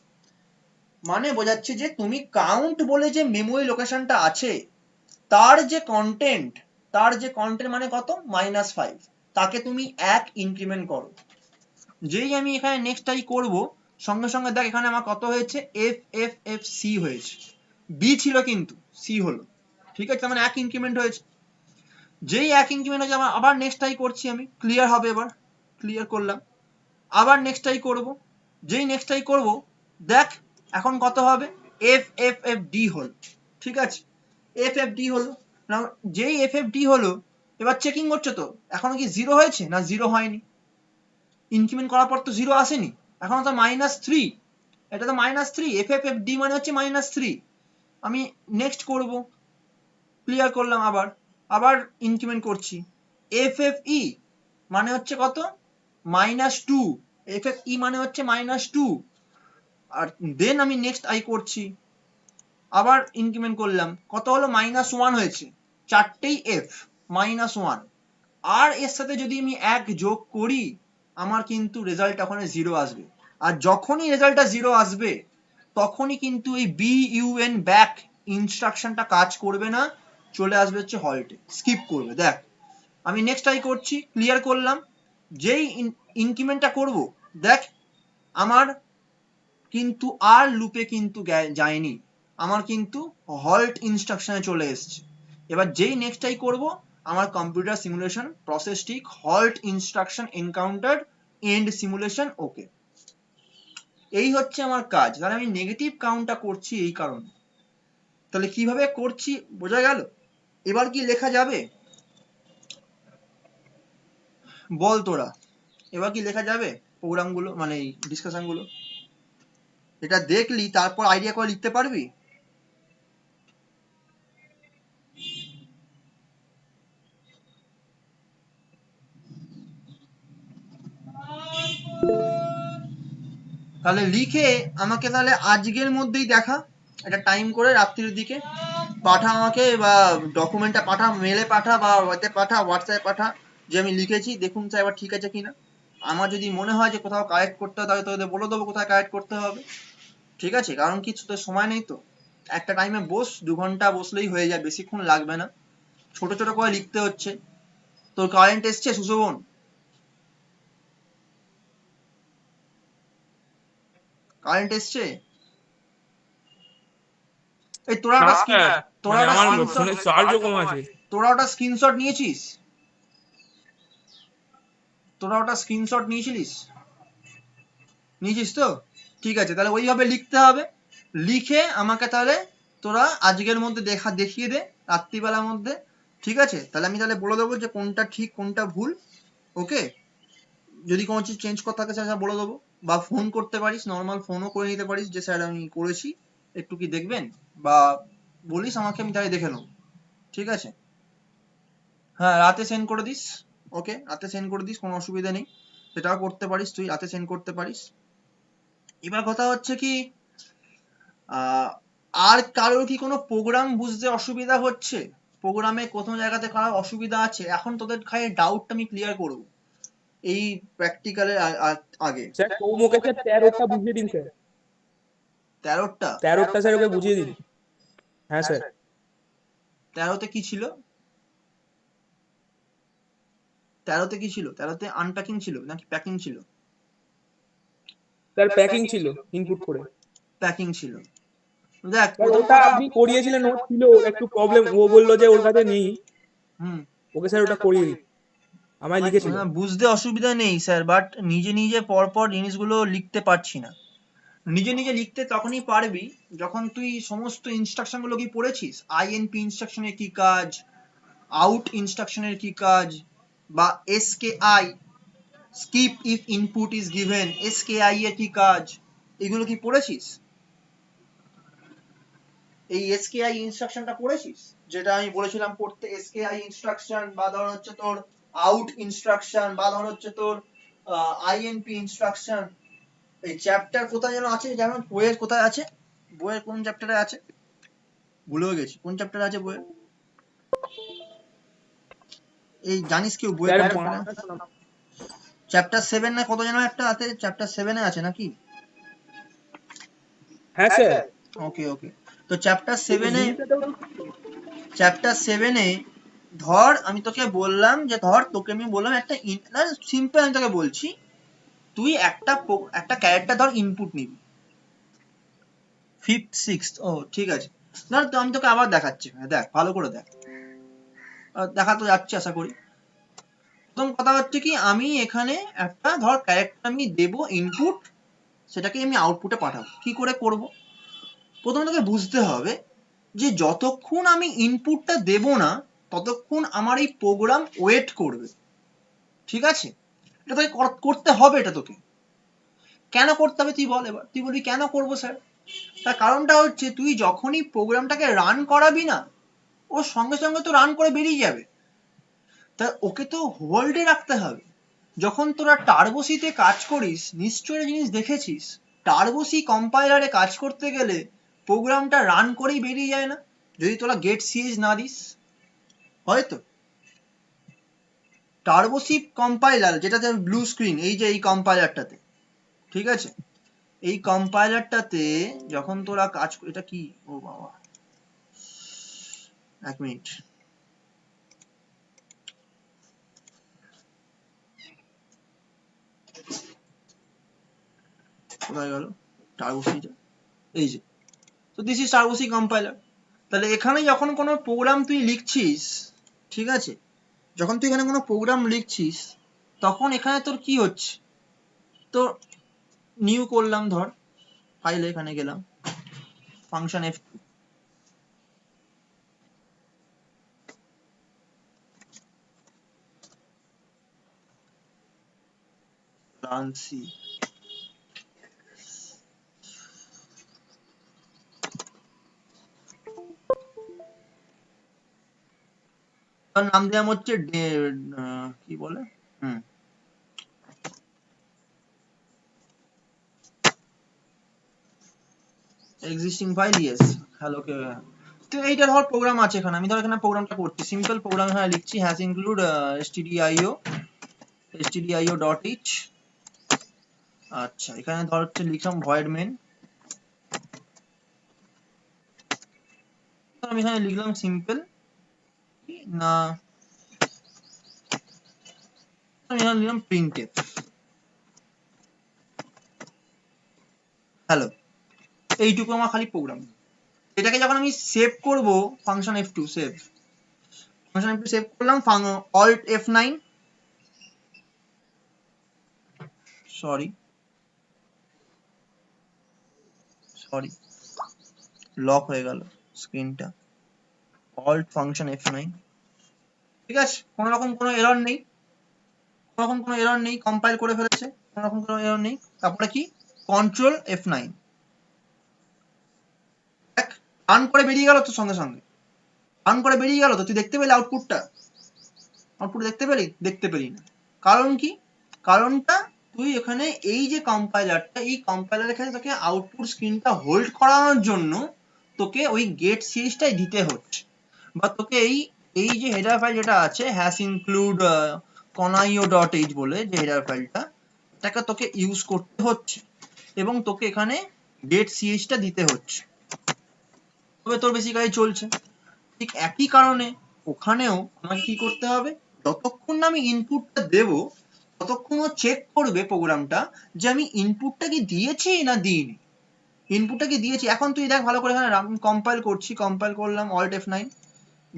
S1: মানে বোঝাচ্ছে যে তুমি কাউন্ট বলে যে মেমোরি লোকেশনটা আছে তার যে কন্টেন্ট, মানে কত, -5, তাকে তুমি 1 ইনক্রিমেন্ট করো। যেই আমি এখানে নেক্সট টাই করব, সঙ্গে সঙ্গে দেখ এখানে আমার কত হয়েছে, FFFC হয়েছে, বি ছিল কিন্তু সি হলো, ঠিক আছে, মানে 1 ইনক্রিমেন্ট হয়েছে। যেই 1 ইনক্রিমেন্ট হয়েছে আমার আবার নেক্সট টাই করছি আমি, ক্লিয়ার হবে, এবার ক্লিয়ার করলাম, আবার নেক্সট টাই করব। যেই নেক্সট টাই করব, দেখ এখন কত হবে, FFFD হলো, ঠিক আছে, FFD হলো। যেই FFD হলো, এবার চেকিং করছো তো এখনো কি 0 হয়েছে না 0 হয়নি, ইনক্রিমেন্ট করার পর তো 0 আসেনি, এখন তো -3, এটা তো -3, FFFD মানে হচ্ছে -3। আমি নেক্সট করব, ক্লিয়ার করলাম, আবার আবার ইনক্রিমেন্ট করছি, FFE মানে হচ্ছে কত, -2, FFE মানে হচ্ছে -2, আর দেন আমি নেক্সট আই করছি, আবার ইনক্রিমেন্ট করলাম, কত হলো, -1 হয়েছে, চারটেই F, -1, আর এর সাথে যদি আমি 1 যোগ করি আমার কিন্তু রেজাল্ট ওখানে 0 আসবে। আর যখনই রেজাল্টটা 0 আসবে তখনই কিন্তু এই BUN ব্যাক ইনস্ট্রাকশনটা কাজ করবে না, চলে আসবে হচ্ছে হল্টে, স্কিপ করবে। দেখ আমি নেক্সট ট্রাই করছি, ক্লিয়ার করলাম, যেই ইনক্রিমেন্টটা করব, দেখ আমার কিন্তু আর লুপে কিন্তু যায়নি, আমার কিন্তু হল্ট ইনস্ট্রাকশনে চলে এসছে। এবার যেই নেক্সটটাই করব, আমার কম্পিউটার সিমুলেশন প্রসেস ঠিক, halt instruction encounter, end simulation okay. এই হচ্ছে আমার কাজ। তাহলে আমি নেগেটিভ কাউন্টটা করছি এই কারণে। তাহলে কিভাবে করছি বোঝা গেল? এবার কি লেখা যাবে বল তোরা, এবার কি লেখা যাবে প্রোগ্রামগুলো, মানে এই ডিসকাশনগুলো? এটা দেখলি তারপর আইডিয়া করে লিখতে পারবি? তাহলে লিখে আমাকে তাহলে আজকের মধ্যেই দেখা, একটা টাইম করে রাত্রির দিকে পাঠা আমাকে, বা ডকুমেন্টটা পাঠা, মেলে পাঠা বা ওতে পাঠা, হোয়াটসঅ্যাপে পাঠা, যে আমি লিখেছি, দেখুন স্যার এবার ঠিক আছে কিনা। আমার যদি মনে হয় যে কোথাও কারেক্ট করতে হবে তাহলে তোদের বলে দেবো কোথায় কারেক্ট করতে হবে, ঠিক আছে, কারণ কি তোদের সময় নেই তো, একটা টাইমে বস, 2 ঘন্টা বসলেই হয়ে যায়, বেশিক্ষণ লাগবে না, ছোট ছোট করে লিখতে হচ্ছে। তোর কারেন্ট এসছে সুশোভন? কারেন্ট এসছে? এই তোরা
S3: না
S1: ওটা
S3: স্যার,
S1: তোরা
S3: মানে
S1: ওটা
S3: আমার
S1: স্ক্রিনশট,
S3: ফোনে চার্জও কম আছে।
S1: তোরা ওটা স্ক্রিনশট নিয়েছিস? তোরা ওটা স্ক্রিনশট নিয়েছিলিস? নিয়েছিস তো? ঠিক আছে, তাহলে ওইভাবে লিখতে হবে। লিখে আমাকে তাহলে তোরা আজকের মধ্যে দেখিয়ে দে, রাত্রিবেলার মধ্যে, ঠিক আছে? তাহলে আমি তাহলে বলে দেবো যে কোনটা ঠিক কোনটা ভুল, ওকে? যদি কোনো কিছু চেঞ্জ করতে থাকে সেটা বলে দেবো, বা ফোন করতে পারিস, নর্মাল ফোনও করে নিতে পারিস যে স্যার আমি করেছি, একটু কি দেখবেন, বা বলিস আমাকে, আমি তাই দেখে নেবো, ঠিক আছে? হ্যাঁ, রাতে সেন্ড করে দিস, ওকে, রাতে সেন্ড করে দিস, কোনো অসুবিধা নেই, সেটাও করতে পারিস, তুই রাতে সেন্ড করতে পারিস। এবার কথা হচ্ছে কি, আর কারোর কি কোনো প্রোগ্রাম বুঝতে অসুবিধা হচ্ছে, প্রোগ্রামে কোন জায়গাতে কারোর অসুবিধা আছে? এখন তোদের খালি ডাউটটা আমি ক্লিয়ার করবো এই প্র্যাকটিক্যালের আগে।
S3: স্যার সৌমকে স্যার 13টা বুঝিয়ে দিন স্যার,
S1: 13টা?
S3: 13টা স্যার ওকে বুঝিয়ে দিন। হ্যাঁ স্যার।
S1: 13তে কি ছিল? 13তে কি ছিল? 13তে আনপ্যাকিং ছিল নাকি প্যাকিং ছিল?
S3: স্যার প্যাকিং ছিল ইনপুট করে।
S1: প্যাকিং ছিল। দেখ
S3: স্যার
S1: প্রথম
S3: ওটা
S1: কথা,
S3: আপনি করিয়েছিলেন, ওর ছিল ওর একটু প্রবলেম, ও বললো যে ওর কাছে নেই,
S1: হুম,
S3: ওকে স্যার ওটা করিয়ে দিন, আমায় লিখেছিল।
S1: বুঝতে অসুবিধা নেই স্যার, বাট নিজে নিজে পরপর জিনিসগুলো লিখতে পারছি না। নিজে নিজে লিখতে তখনই পারবি যখন তুই সমস্ত ইনস্ট্রাকশন গুলো কি পড়েছিস, আইএনপি ইনস্ট্রাকশনের কি কাজ, আউট ইনস্ট্রাকশনের কি কাজ, বা SKI, skip if input is given, SKI এর কি কাজ, এগুলো কি পড়েছিস? এই এসকেআই ইনস্ট্রাকশনটা পড়েছিস? যেটা আমি বলেছিলাম পড়তে, এসকেআই ইনস্ট্রাকশন, বা ধর হচ্ছে তোর আউট ইনস্ট্রাকশন, বা ধর হচ্ছে তোর আইএনপি ইনস্ট্রাকশন। এই চ্যাপ্টার কোথায় যেন আছে, যেমন বইয়ের কোথায় আছে, বইয়ের কোন চ্যাপ্টারে আছে ভুলেও গেছি, কোন চ্যাপ্টারে আছে বইয়ের, এই জানিস কেউ বইয়ে
S3: স্যার
S1: কোন চ্যাপ্টারে? চ্যাপ্টার 7 না কত যেন একটা আছে, চ্যাপ্টার 7 এ আছে নাকি?
S3: হ্যাঁ স্যার
S1: ওকে ওকে, তো চ্যাপ্টার 7 এ ধর আমি তোকে বললাম যে ধর তোকে আমি বললাম একটা সিম্পল, আমি তোকে বলছি তুই একটা ক্যারেক্টার ধর ইনপুট নিবি, 5th 6th, ও ঠিক আছে, ধর তো আমি তোকে আবার দেখাচ্ছি, দেখ ভালো করে দেখ, দেখা তো যাচ্ছে আশা করি। প্রথম কথা হচ্ছে কি, আমি এখানে একটা ধর ক্যারেক্টার আমি দেব ইনপুট, সেটাকে আমি আউটপুটে পাঠাবো। কি করে করব? প্রথমে তোকে বুঝতে হবে যে যতক্ষণ আমি ইনপুটটা দেব না ততক্ষণ আমার এই প্রোগ্রাম ওয়েট করবে, ঠিক আছে? এটা তোকে করতে হবে, এটা তোকে কেন করতে হবে তুই বল, এবার তুই বলবি কেন করবো স্যার, তার কারণটা হচ্ছে তুই যখনই প্রোগ্রামটাকে রান করাবি না, ও সঙ্গে সঙ্গে তো রান করে বেরিয়ে যাবে, তা ওকে তো হোল্ডে রাখতে হবে। যখন তোরা টার্বোসিতে কাজ করিস, নিশ্চয়ই একটা জিনিস দেখেছিস, টার্বোসি কম্পাইলারে কাজ করতে গেলে প্রোগ্রামটা রান করেই বেরিয়ে যায় না, যদি তোরা গেট সিএস না দিস, হয়তো টার্বোসি কম্পাইলার যেটাতে ব্লু স্ক্রিন, এই যে এই কম্পাইলারটাতে, ঠিক আছে, এই কম্পাইলারটাতে যখন তোরা কাজ, এটা কি, ও বাবা, এক মিনিট, কোথায় গেল টার্বোসিটা, এই যে, তো দিস ইজ টার্বোসি কম্পাইলার। তাহলে এখানে যখন কোনো প্রোগ্রাম তুই লিখছিস, ঠিক আছে, যখন তুই এখানে কোনো প্রোগ্রাম লিখছিস তখন এখানে তোর কি হচ্ছে, তো নিউ করলাম, ধর ফাইলে এখানে গেলাম, ফাংশন F2, রান সি, তার নাম দিলাম হচ্ছে কি বলে, এক্সিস্টিং ফাইল, ইয়েস, হ্যালো কে, তো এইটা ধর প্রোগ্রাম আছে এখানে, আমি ধর এখানে প্রোগ্রামটা করছি, সিম্পল প্রোগ্রাম হ্যাঁ লিখছি, hash include stdio dot h, আচ্ছা এখানে ধর হচ্ছে লিখলাম ভয়েড মেন, আমি এখানে লিখলাম সিম্পল, না আমি এখানে লিখলাম প্রিন্টএফ, হ্যালো, এইটুকু আমার খালি প্রোগ্রাম। এটাকে যখন আমি সেভ করব, function F2 save, function F2 save করলাম, অল্ট F9, সরি লক হয়ে গেল স্ক্রিনটা, অল্ট ফাংশন F9, ঠিক আছে, কোনো রকম কোনো এরর নেই, কোনো রকম কোনো এরর নেই, কম্পাইল করে ফেলেছে, কোনো রকম কোনো এরর নেই। তারপরে কি, কন্ট্রোল F9, দেখ রান করে বেরিয়ে গেল তো, সঙ্গে সঙ্গে রান করে বেরিয়ে গেল তো, তুই দেখতে পেলি আউটপুটটা, আউটপুট দেখতে পেলি? দেখতে পেলি না, কারণ কি, কারণটা তুই এখানে এই যে কম্পাইলারটা, এই কম্পাইলার এখানে তোকে আউটপুট স্ক্রিনটা হোল্ড করানোর জন্য তোকে ওই গেট সিরিজটাই দিতে হচ্ছে, বা তোকে এই যে হেডার ফাইল যেটা আছে হ্যাশ ইনক্লুড কনাইও ডট এইচ বলে যে হেডার ফাইলটা, এটাকে তোকে ইউজ করতে হচ্ছে এবং তোকে এখানে গেট সিরিজটা দিতে হচ্ছে, তবে তোর বেসিক্যালি চলছে। ঠিক একই কারণে ওখানেও আমাকে কি করতে হবে, যতক্ষণ না আমি ইনপুটটা দেব ততক্ষণ ও চেক করবে প্রোগ্রামটা যে আমি ইনপুটটা কি দিয়েছি না দিইনি, ইনপুটটা কি দিয়েছি। এখন তুই দেখ ভালো করে, এখানে কম্পাইল করছি, কম্পাইল করলাম অল্ট F9,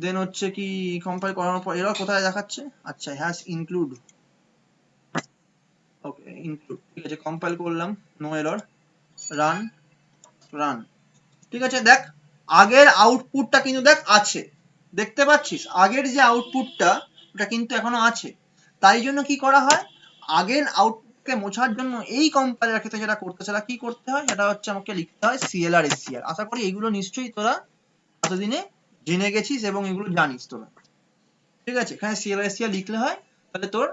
S1: দেন হচ্ছে কি কম্পাইল করানোর পর এরর কোথায় দেখাচ্ছে, আচ্ছা হ্যাশ ইনক্লুড, ওকে ইনক্লুড, ঠিক আছে, কম্পাইল করলাম, নো এরর, রান, রান, ঠিক আছে, দেখ আগের আউটপুটটা কিন্তু দেখ আছে, দেখতে পাচ্ছিস আগের যে আউটপুটটা ওটা কিন্তু এখনো আছে। তাই জন্য কি করা হয়, আগের আউটপুটকে মোছার জন্য এই কম্পাইলার ক্ষেত্রে যেটা করতে, সেটা কি করতে হয়, সেটা হচ্ছে আমাকে লিখতে হয় CLR SCR। আশা করি এইগুলো নিশ্চয়ই তোরা এতদিনে জেনে গেছিস এবং এগুলো জানিস তোরা, ঠিক আছে। এখানে সিএলএসটিআর লিখলে হয়, তাহলে তোর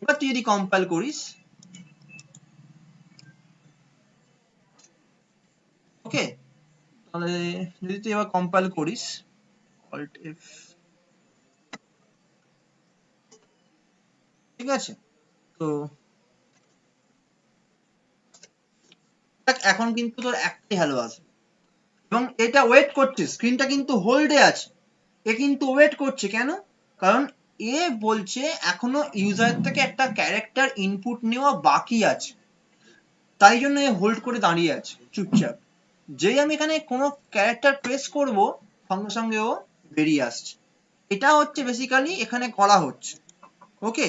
S1: এবার তুই যদি কম্পাইল করিস, ওকে, তাহলে যদি তুই এবার কম্পাইল করিস অল্ট এফ, ঠিক আছে। তো দেখ এখন কিন্তু তোর একটাই হ্যালো আছে এবং এটা ওয়েট করছে, স্ক্রিনটা কিন্তু হোল্ডে আছে, এ কিন্তু ওয়েট করছে কেন, কারণ এ বলছে এখনো ইউজার থেকে একটা ক্যারেক্টার ইনপুট নেওয়া বাকি আছে, তাই জন্য এ হোল্ড করে দাঁড়িয়ে আছে চুপচাপ। যেই আমি এখানে কোনো ক্যারেক্টার প্রেস করব সঙ্গে সঙ্গে ও বেরিয়ে আসছে, এটা হচ্ছে বেসিক্যালি এখানে করা হচ্ছে, ওকে।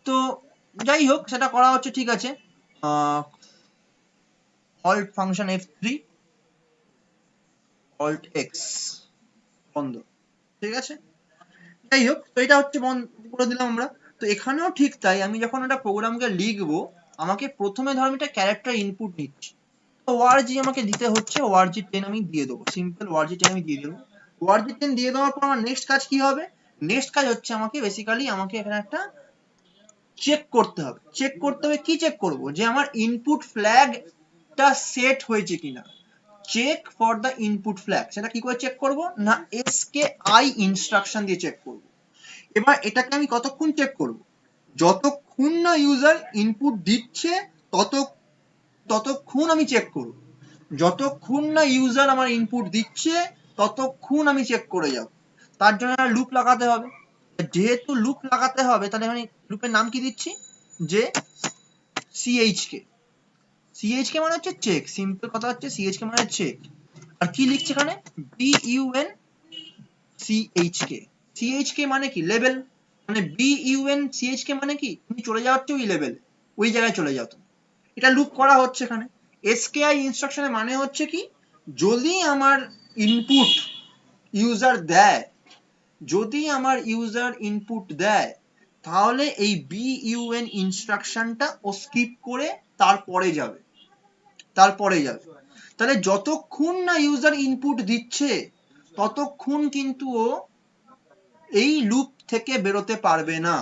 S1: তো যাই হোক সেটা করা হচ্ছে, ঠিক আছে। Alt function F3 alt x বন্ধ, ঠিক আছে। যাই হোক, তো এটা হচ্ছে বন্ধ করে দিলাম আমরা। তো এখানেও ঠিক তাই, আমি যখন একটা প্রোগ্রামকে লিখবো আমাকে প্রথমে ধর আমি একটা ক্যারেক্টার ইনপুট নিচ্ছি, তো ওআরজি আমাকে দিতে হচ্ছে, ওআরজি 10 আমি দিয়ে দেবো, সিম্পল ওআরজি 10 আমি দিয়ে দেবো। ওআরজি 10 দিয়ে দেওয়ার পর আমার নেক্সট কাজ কি হবে, নেক্সট কাজ হচ্ছে আমাকে বেসিক্যালি আমাকে এখানে একটা চেক করতে হবে। চেক করতে হবে, কি চেক করব, যে আমার ইনপুট ফ্ল্যাগটা সেট হয়েছে কিনা। Check for the input flag, সেটা কি করে চেক করব না, এসকেআই ইনস্ট্রাকশন দিয়ে চেক করব। এবার এটাকে আমি কতক্ষণ চেক করব, যতক্ষণ না ইউজার ইনপুট দিচ্ছে ততক্ষণ আমি চেক করব, যতক্ষণ না ইউজার আমার ইনপুট দিচ্ছে ততক্ষণ আমি চেক করে যাব। তার জন্য লুপ লাগাতে হবে, যেহেতু লুপ লাগাতে হবে তাহলে আমি লুপের নাম কি দিচ্ছি, যে সিএইচকে। সিএইচকে মানে হচ্ছে চেক, সিম্পল কথা হচ্ছে সিএইচকে মানে চেক। আর কি লিখছে এখানে, বিইউএন সিএইচকে। সিএইচকে মানে কি, লেভেল, মানে বিইউএন সিএইচকে মানে কি, তুমি চলে যাও হচ্ছে ওই লেভেলে, ওই জায়গায় চলে যাও তুমি। এটা লুপ করা হচ্ছে এখানে। এসকেআই ইনস্ট্রাকশনের মানে হচ্ছে কি, যদি আমার ইনপুট ইউজার দেয়, যদি আমার ইউজার ইনপুট দেয়, তাহলে এই বিইউএন ইনস্ট্রাকশনটা ও স্কিপ করে তারপরে যাবে, তারপরে যাবে। তাহলে যতক্ষণ না ইউজার ইনপুট দিচ্ছে ততক্ষণ কিন্তু ও এই লুপ থেকে বেরোতে পারবে না,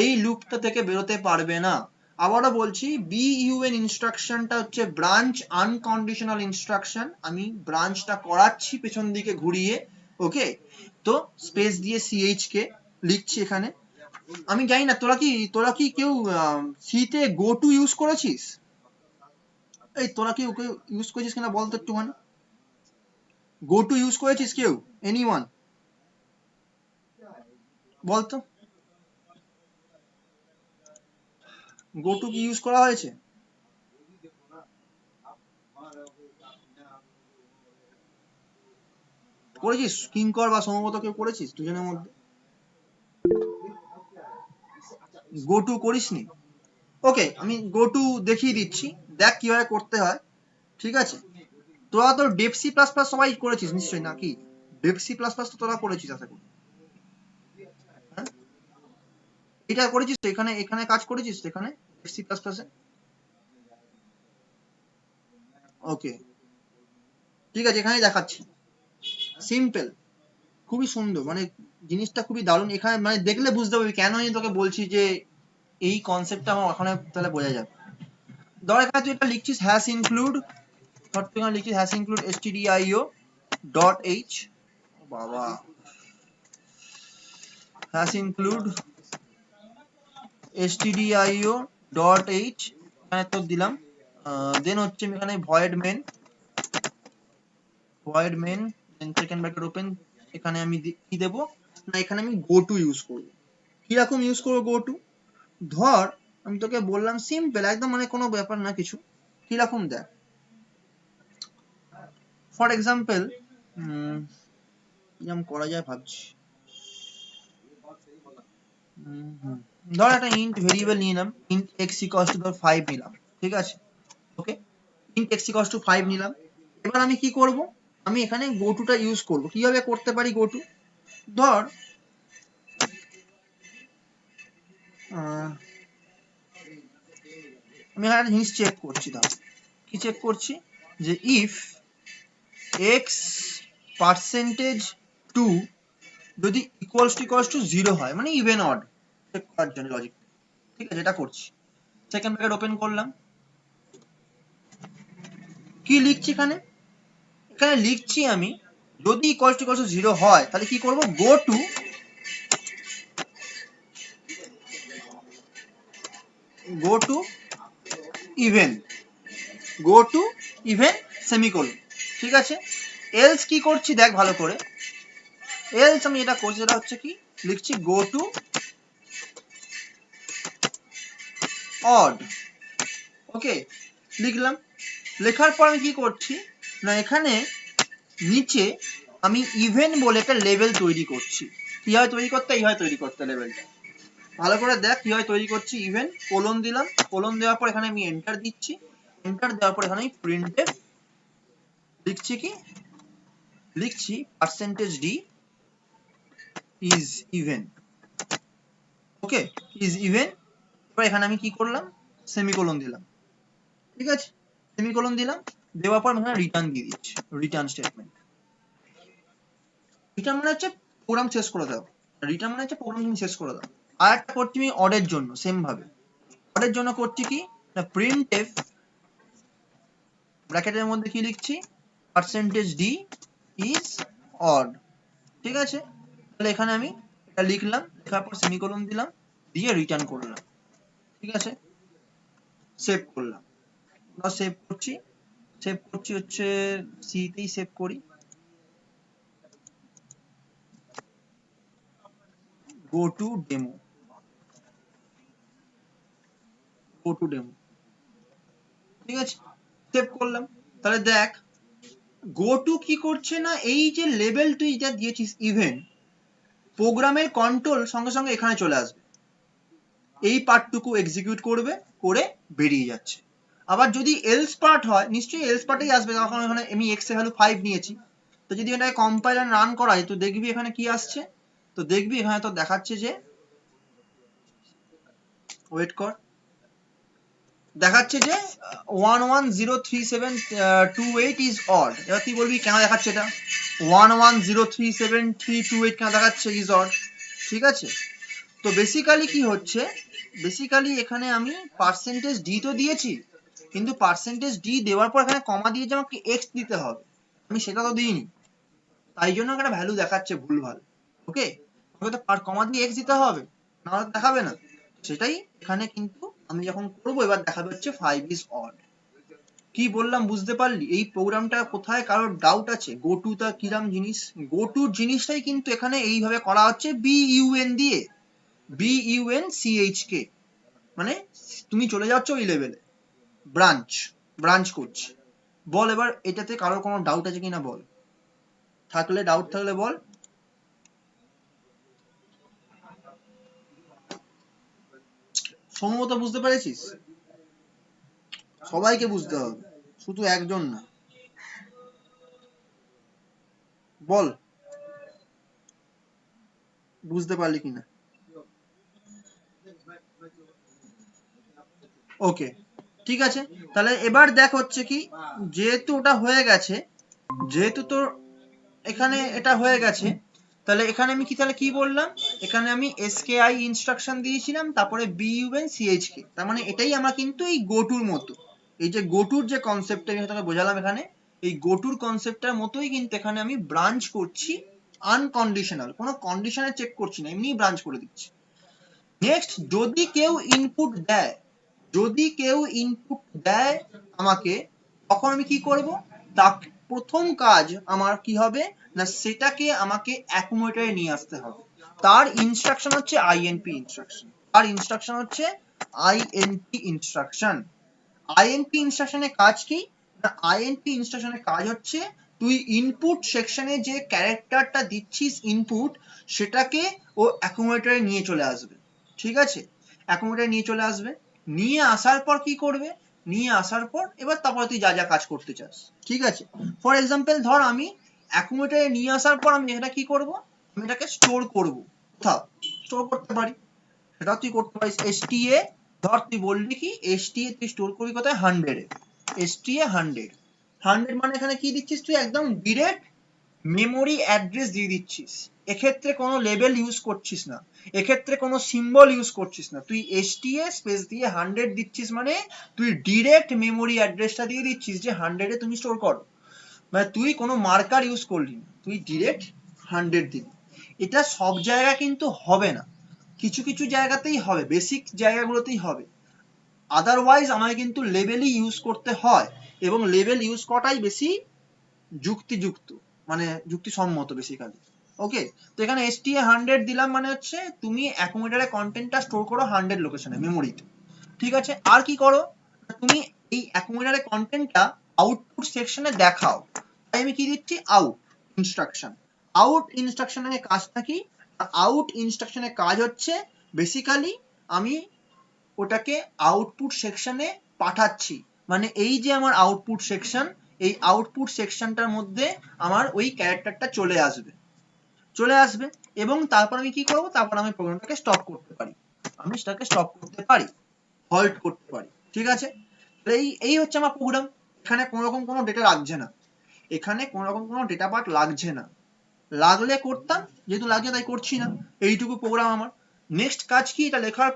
S1: এই লুপটা থেকে বেরোতে পারবে না। আবারও বলছি, বিইউএন ইনস্ট্রাকশনটা হচ্ছে ব্রাঞ্চ আনকন্ডিশনাল ইনস্ট্রাকশন। আমি ব্রাঞ্চটা করাচ্ছি পেছন দিকে ঘুরিয়ে, ওকে। তো স্পেস দিয়ে সিএইচকে লিখছি এখানে। আমি জানি না তোরা কি কেউ সিতে গো টু ইউজ করেছিস, এই তোরা কি ওকে ইউজ করেছিস কিনা বলতো একটুখানি, গো টু ইউজ করেছিস কেউ, এনিওয়ান বলতো, গো টু কি ইউজ করা হয়েছে, করেছিস কিঙ্কর বা সম্ভবত কেউ করেছিস দুজনের মধ্যে, গো টু করিসনি, ওকে। আমি গো টু দেখিয়ে দিচ্ছি, দেখ কিভাবে করতে হয়, ঠিক আছে। তোরা তো ডেপসি প্লাস প্লাস সবাই করেছিস নিশ্চয়ই, নাকি ডেপসি প্লাস প্লাস তো তোরা করেছিস আশা করি, হ্যাঁ? এটা করেছিস তো, এখানে এখানে কাজ করেছিস তো এখানে ডেপসি প্লাস প্লাসে, ওকে, ঠিক আছে। এখানে দেখাচ্ছি, সিম্পল, খুবই সুন্দর, মানে জিনিসটা খুবই দারুণ। এখানে মানে দেখলে বুঝতে পারবি কেন আমি তোকে বলছি যে এই কনসেপ্টটা আমার ওখানে তাহলে বোঝা যাবে। ধর এখানে তুই এটা লিখছিস হ্যাশ ইনক্লুড, ধর তুই এখানে লিখছিস hash include stdio dot H, বাবা, hash include stdio dot H, এখানে তো দিলাম। দেন হচ্ছে আমি এখানে void main then second bracket open, এখানে আমি কি দেবো না, এখানে আমি গো টু ইউজ করবো। কিরকম ইউজ করবো গো টু, ধর আমি তোকে বললাম সিম্পল একদম, মানে কোনো ব্যাপার না কিছু, কিরকম দেখ, ফর এক্সাম্পল কিরকম করা যায় ভাবছি, ধর একটা ইন্ট ভেরিয়েবল নিয়ে নিলাম, ইন্ট এক্স ইকুয়ালস টু ধর 5 নিলাম, ঠিক আছে, ওকে। ইন্ট এক্স ইকুয়ালস টু 5 নিলাম। এবার আমি কি করব, আমি এখানে গো টুটা ইউজ করব। কিভাবে করতে পারি গো টু, ধর আমি এখানে একটা জিনিস চেক করছি, ধর কি চেক করছি, যে ইফ এক্স পার্সেন্টেজ টু যদি ইকুয়ালস টু 0 হয় মানে ইভেন অড চেক করার জন্য লজিক, ঠিক আছে, এটা করছি। সেকেন্ড ব্র্যাকেট ওপেন করলাম, কি লিখছি এখানে, এখানে লিখছি আমি যদি ইকুয়ালস টু 0 হয় তাহলে কি করব, গো টু ইভেন সেমিকোলন, ঠিক আছে। এলস কি করছি দেখ ভালো করে, এলস আমি এটা করছি, এটা হচ্ছে কি লিখছি গো টু অড, ওকে, লিখলাম। লেখার পর আমি কি করছি না এখানে নিচে আমি ইভেন বলে একটা লেভেল তৈরি করছি। কিভাবে তৈরি করতে, এইভাবে তৈরি করতে লেভেলটা, ভালো করে দেখ কিভাবে তৈরি করছি। ইভেন কোলন দিলাম, কোলন দেওয়ার পর এখানে আমি এন্টার দিচ্ছি, এন্টার দেওয়ার পর এখানে আমি প্রিন্টএফ লিখছি, কি লিখছি percentage D is even, okay, is even. এবার এখানে আমি কি করলাম, সেমিকোলন দিলাম, ঠিক আছে, সেমিকোলন দিলাম, দেওয়ার পর এখানে রিটার্ন দিয়ে দিচ্ছি, রিটার্ন স্টেটমেন্ট। রিটার্ন মানে হচ্ছে প্রোগ্রাম শেষ করে দাও, রিটার্ন মানে হচ্ছে প্রোগ্রাম তুমি শেষ করে দাও। আর একটা করছি আমি অডের জন্য, সেম ভাবে অডের জন্য করছি কি না প্রিন্টএফ ব্র্যাকেটের মধ্যে কি লিখছি, পার্সেন্টেজ ডি ইজ অড, ঠিক আছে। তাহলে এখানে আমি এটা লিখলাম, লেখার পর সেমিকোলন দিলাম, দিয়ে রিটার্ন করলাম, ঠিক আছে, সেভ করলাম। সেভ করছি, হচ্ছে সি তেই সেভ করি, গো টু ডেমো, ঠিক আছে, সেভ করলাম। তাহলে দেখ গো টু কি করছে না, এই যে লেভেল তুই যা দিয়েছিস ইভেন, প্রোগ্রামের কন্ট্রোল সঙ্গে সঙ্গে এখানে চলে আসবে, এই পার্টটুকু এক্সিকিউট করবে, করে বেরিয়ে যাচ্ছে। আবার যদি এলস পার্ট হয় নিশ্চয়ই এলস পার্টেই আসবে, তখন এখানে আমি এক্স এর ভ্যালু 5 নিয়েছি, তো যদি এটাকে কম্পাইলার রান করাই তো দেখবি এখানে কি আসছে, তো দেখবি এখানে তো দেখাচ্ছে যে, ওয়েট কর, দেখাচ্ছে যে 110372 ইজ অড। এবার তুই বলবি কেন দেখাচ্ছে এটা, 11037328 কেন দেখাচ্ছে ইজ অড, ঠিক আছে। তো বেসিক্যালি কি হচ্ছে, বেসিক্যালি এখানে আমি পার্সেন্টেজ ডি তো দিয়েছি, কিন্তু পার্সেন্টেজ ডি দেওয়ার পর এখানে কমা দিয়ে যে আমাকে এক্স দিতে হবে, আমি সেটা তো দিইনি, তাই জন্য এখানে ভ্যালু দেখাচ্ছে ভুলভাল, ওকে, আমাকে তো কমা দিয়ে এক্স দিতে হবে, না দেখাবে না, সেটাই এখানে কিন্তু আমি যখন করবো এবার দেখাবে হচ্ছে 5 ইজ অড। কি বললাম বুঝতে পারলি, এই প্রোগ্রামটা কোথায় কারোর ডাউট আছে, গো টু টা কিরাম জিনিস, গো টুর জিনিসটাই কিন্তু এখানে এইভাবে করা হচ্ছে বিইউএন দিয়ে, বিইউএনচিএইচকে, মানে তুমি চলে যাচ্ছ ওই লেভেলে, ব্রাঞ্চ করছি। বল এবার এটাতে কারোর কোনো ডাউট আছে কিনা বল, ডাউট থাকলে বল। সম্ভবত বুঝতে পেরেছিস, সবাইকে বুঝতে হবে, শুধু একজন না, বল বুঝতে পারলি কিনা। ওকে, ঠিক আছে, তাহলে এবার দেখ হচ্ছে কি, যেহেতু ওটা হয়ে গেছে, যেহেতু তোর এখানে এটা হয়ে গেছে, তাহলে এখানে আমি কি তাহলে কি বললাম, এখানে আমি এসকেআই ইনস্ট্রাকশন দিয়েছিলাম, তারপরে বিইউএনচিএইচকে, তার মানে এটাই আমার কিন্তু এই গোটুর মতো, এই যে গোটুর যে কনসেপ্টটা আমি তোকে বোঝালাম এখানে, এই গোটুর কনসেপ্টটার মতোই কিন্তু এখানে আমি ব্রাঞ্চ করছি আনকন্ডিশনাল, কোনো কন্ডিশনে চেক করছি না, এমনি ব্রাঞ্চ করে দিচ্ছি। নেক্সট যদি কেউ ইনপুট দেয়, আমাকে, তখন আমি কি করব, তার প্রথম কাজ আমার কি হবে না, সেটাকে আমাকে অ্যাকুমুলেটরে নিয়ে আসতে হবে। তার ইনস্ট্রাকশন হচ্ছে আইএনপি ইনস্ট্রাকশন, আইএনপি ইনস্ট্রাকশনের কাজ কি না, আইএনপি ইনস্ট্রাকশনের কাজ হচ্ছে তুই ইনপুট সেকশনে যে ক্যারেক্টারটা দিচ্ছিস ইনপুট, সেটাকে ও অ্যাকুমুলেটরে নিয়ে চলে আসবে, ঠিক আছে, অ্যাকুমুলেটরে নিয়ে চলে আসবে, নিয়ে আসার পর কি করবে, নিয়ে আসার পর এবার তারপরে তুই যা যা কাজ করতে চাস, ঠিক আছে। ফর এক্সাম্পল ধর আমি অ্যাকুমুলেটরে নিয়ে আসার পর আমি এটা কি করব, আমি এটাকে স্টোর করব, কোথাও স্টোর করতে পারি, সেটাও তুই করতে পারিস এসটিএ, ধর তুই বললি কি এসটিএ তুই স্টোর করবি কোথায়, 100 এ, এসটিএ 100 মানে এখানে কি দিচ্ছিস তুই, একদম ডিরেক্ট মেমোরি অ্যাড্রেস দিয়ে দিচ্ছিস, এক্ষেত্রে কোনো লেবেল ইউজ করছিস না, এক্ষেত্রে কোনো সিম্বল ইউজ করছিস না, তুই STA স্পেস দিয়ে 100 দিচ্ছিস, মানে তুই ডিরেক্ট মেমোরি অ্যাড্রেসটা দিয়ে দিচ্ছিস যে 100-এ তুমি স্টোর করো, মানে তুই কোনো মার্কার ইউজ করলি না, তুই ডিরেক্ট 100 দিবি। এটা সব জায়গা কিন্তু হবে না, কিছু কিছু জায়গাতেই হবে, বেসিক জায়গাগুলোতেই হবে, আদারওয়াইজ আমায় কিন্তু লেবেলই ইউজ করতে হয়, এবং লেবেল ইউজ করাটাই বেশি যুক্তিযুক্ত, মানে যুক্তিসম্মত বেসিক্যালি। ওকে, তো এখানে STA 100 দিলাম, মানে হচ্ছে তুমি অ্যাকুমুলেটরে কন্টেন্টটা স্টোর করো 100 লোকেশনে মেমোরিতে, ঠিক আছে। আর কি করো, তুমি এই অ্যাকুমুলেটরে কন্টেন্টটা আউটপুট সেকশনে দেখাও, তাই আমি কি দিচ্ছি, আউট ইনস্ট্রাকশন। আউট ইনস্ট্রাকশনের কাজটা কি, আউট ইনস্ট্রাকশনের কাজ হচ্ছে বেসিক্যালি আমি ওটাকে আউটপুট সেকশনে পাঠাচ্ছি, মানে এই যে আমার আউটপুট সেকশন, এই আউটপুট সেকশনটার মধ্যে আমার ওই ক্যারেক্টারটা চলে আসবে, এবং তারপর আমি কি করব, তারপর আমি প্রোগ্রামটাকে স্টপ করতে পারি, আমি সেটাকে স্টপ করতে পারি, হল্ট করতে পারি, ঠিক আছে। এই এই হচ্ছে আমার প্রোগ্রাম, এখানে কোনো রকম কোনো ডেটা লাগছে না, এখানে কোনো রকম কোনো ডেটা পার্ট লাগছে না, লাগলে করতাম, যেহেতু লাগছে তাই করছি না, এইটুকু প্রোগ্রাম আমার। নেক্সট কাজ কি, এটা লেখার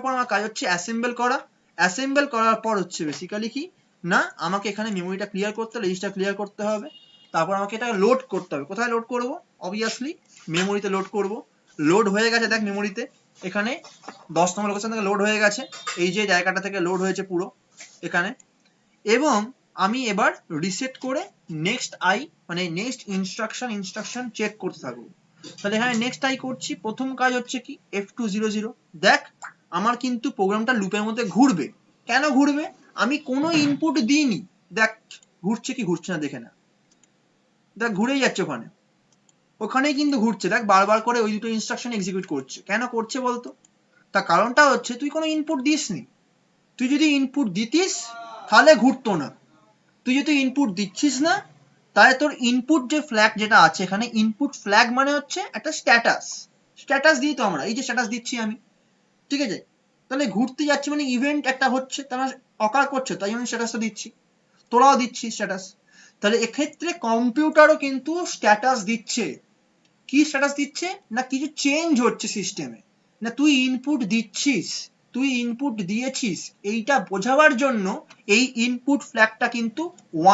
S1: পর আমার কাজ হচ্ছে অ্যাসেম্বল করা, অ্যাসেম্বল করার পর হচ্ছে বেসিক্যালি কি না, আমাকে এখানে মেমোরিটা ক্লিয়ার করতে হবে, রেজিস্টার ক্লিয়ার করতে হবে, তারপর আমাকে এটা লোড করতে হবে, কোথায় লোড করব, অবভিয়াসলি মেমোরিতে লোড করব। লোড হয়ে গেছে দেখ মেমোরিতে, এখানে 10 নম্বর লোকেশন থেকে লোড হয়ে গেছে, এই যে জায়গাটা থেকে লোড হয়েছে পুরো এখানে, এবং আমি এবার রিসেট করে নেক্সট আই, মানে নেক্সট ইনস্ট্রাকশন চেক করতে থাকবো। তাহলে এখানে নেক্সট আই করছি, প্রথম কাজ হচ্ছে কি F200, দেখ আমার কিন্তু প্রোগ্রামটা লুপের মধ্যে ঘুরবে, কেন ঘুরবে, আমি কোনো ইনপুট দিইনি, দেখ ঘুরছে কি ঘুরছে না দেখে না, দেখ ঘুরেই যাচ্ছে ওখানে, ওখানেই কিন্তু ঘুরছে, দেখ বারবার করে ওই দুটো ইনস্ট্রাকশন এক্সিকিউট করছে, কেন করছে বলতো, তার কারণটা হচ্ছে তুই কোনো ইনপুট দিসনি, তুই যদি ইনপুট দিতিস তাহলে ঘুরতো না, তুই যদি ইনপুট দিচ্ছিস না, তাহলে তোর ইনপুট যে ফ্ল্যাগ যেটা আছে এখানে, ইনপুট ফ্ল্যাগ মানে হচ্ছে একটা স্ট্যাটাস দিই তো আমরা, এই যে স্ট্যাটাস দিচ্ছি আমি, ঠিক আছে, তাহলে ঘুরতে যাচ্ছি মানে ইভেন্ট একটা হচ্ছে, তারা অকার করছে, তাই আমি স্ট্যাটাসটা দিচ্ছি, তোরাও দিচ্ছিস স্ট্যাটাস, তাহলে এক্ষেত্রে কম্পিউটারও কিন্তু স্ট্যাটাস দিচ্ছে, কি স্ট্যাটাস দিচ্ছে না, কিছু চেঞ্জ হচ্ছে সিস্টেমে, না তুই ইনপুট দিচ্ছিস, তুই ইনপুট দিয়েছিস, এইটা বোঝাবার জন্য এই ইনপুট ফ্ল্যাগটা কিন্তু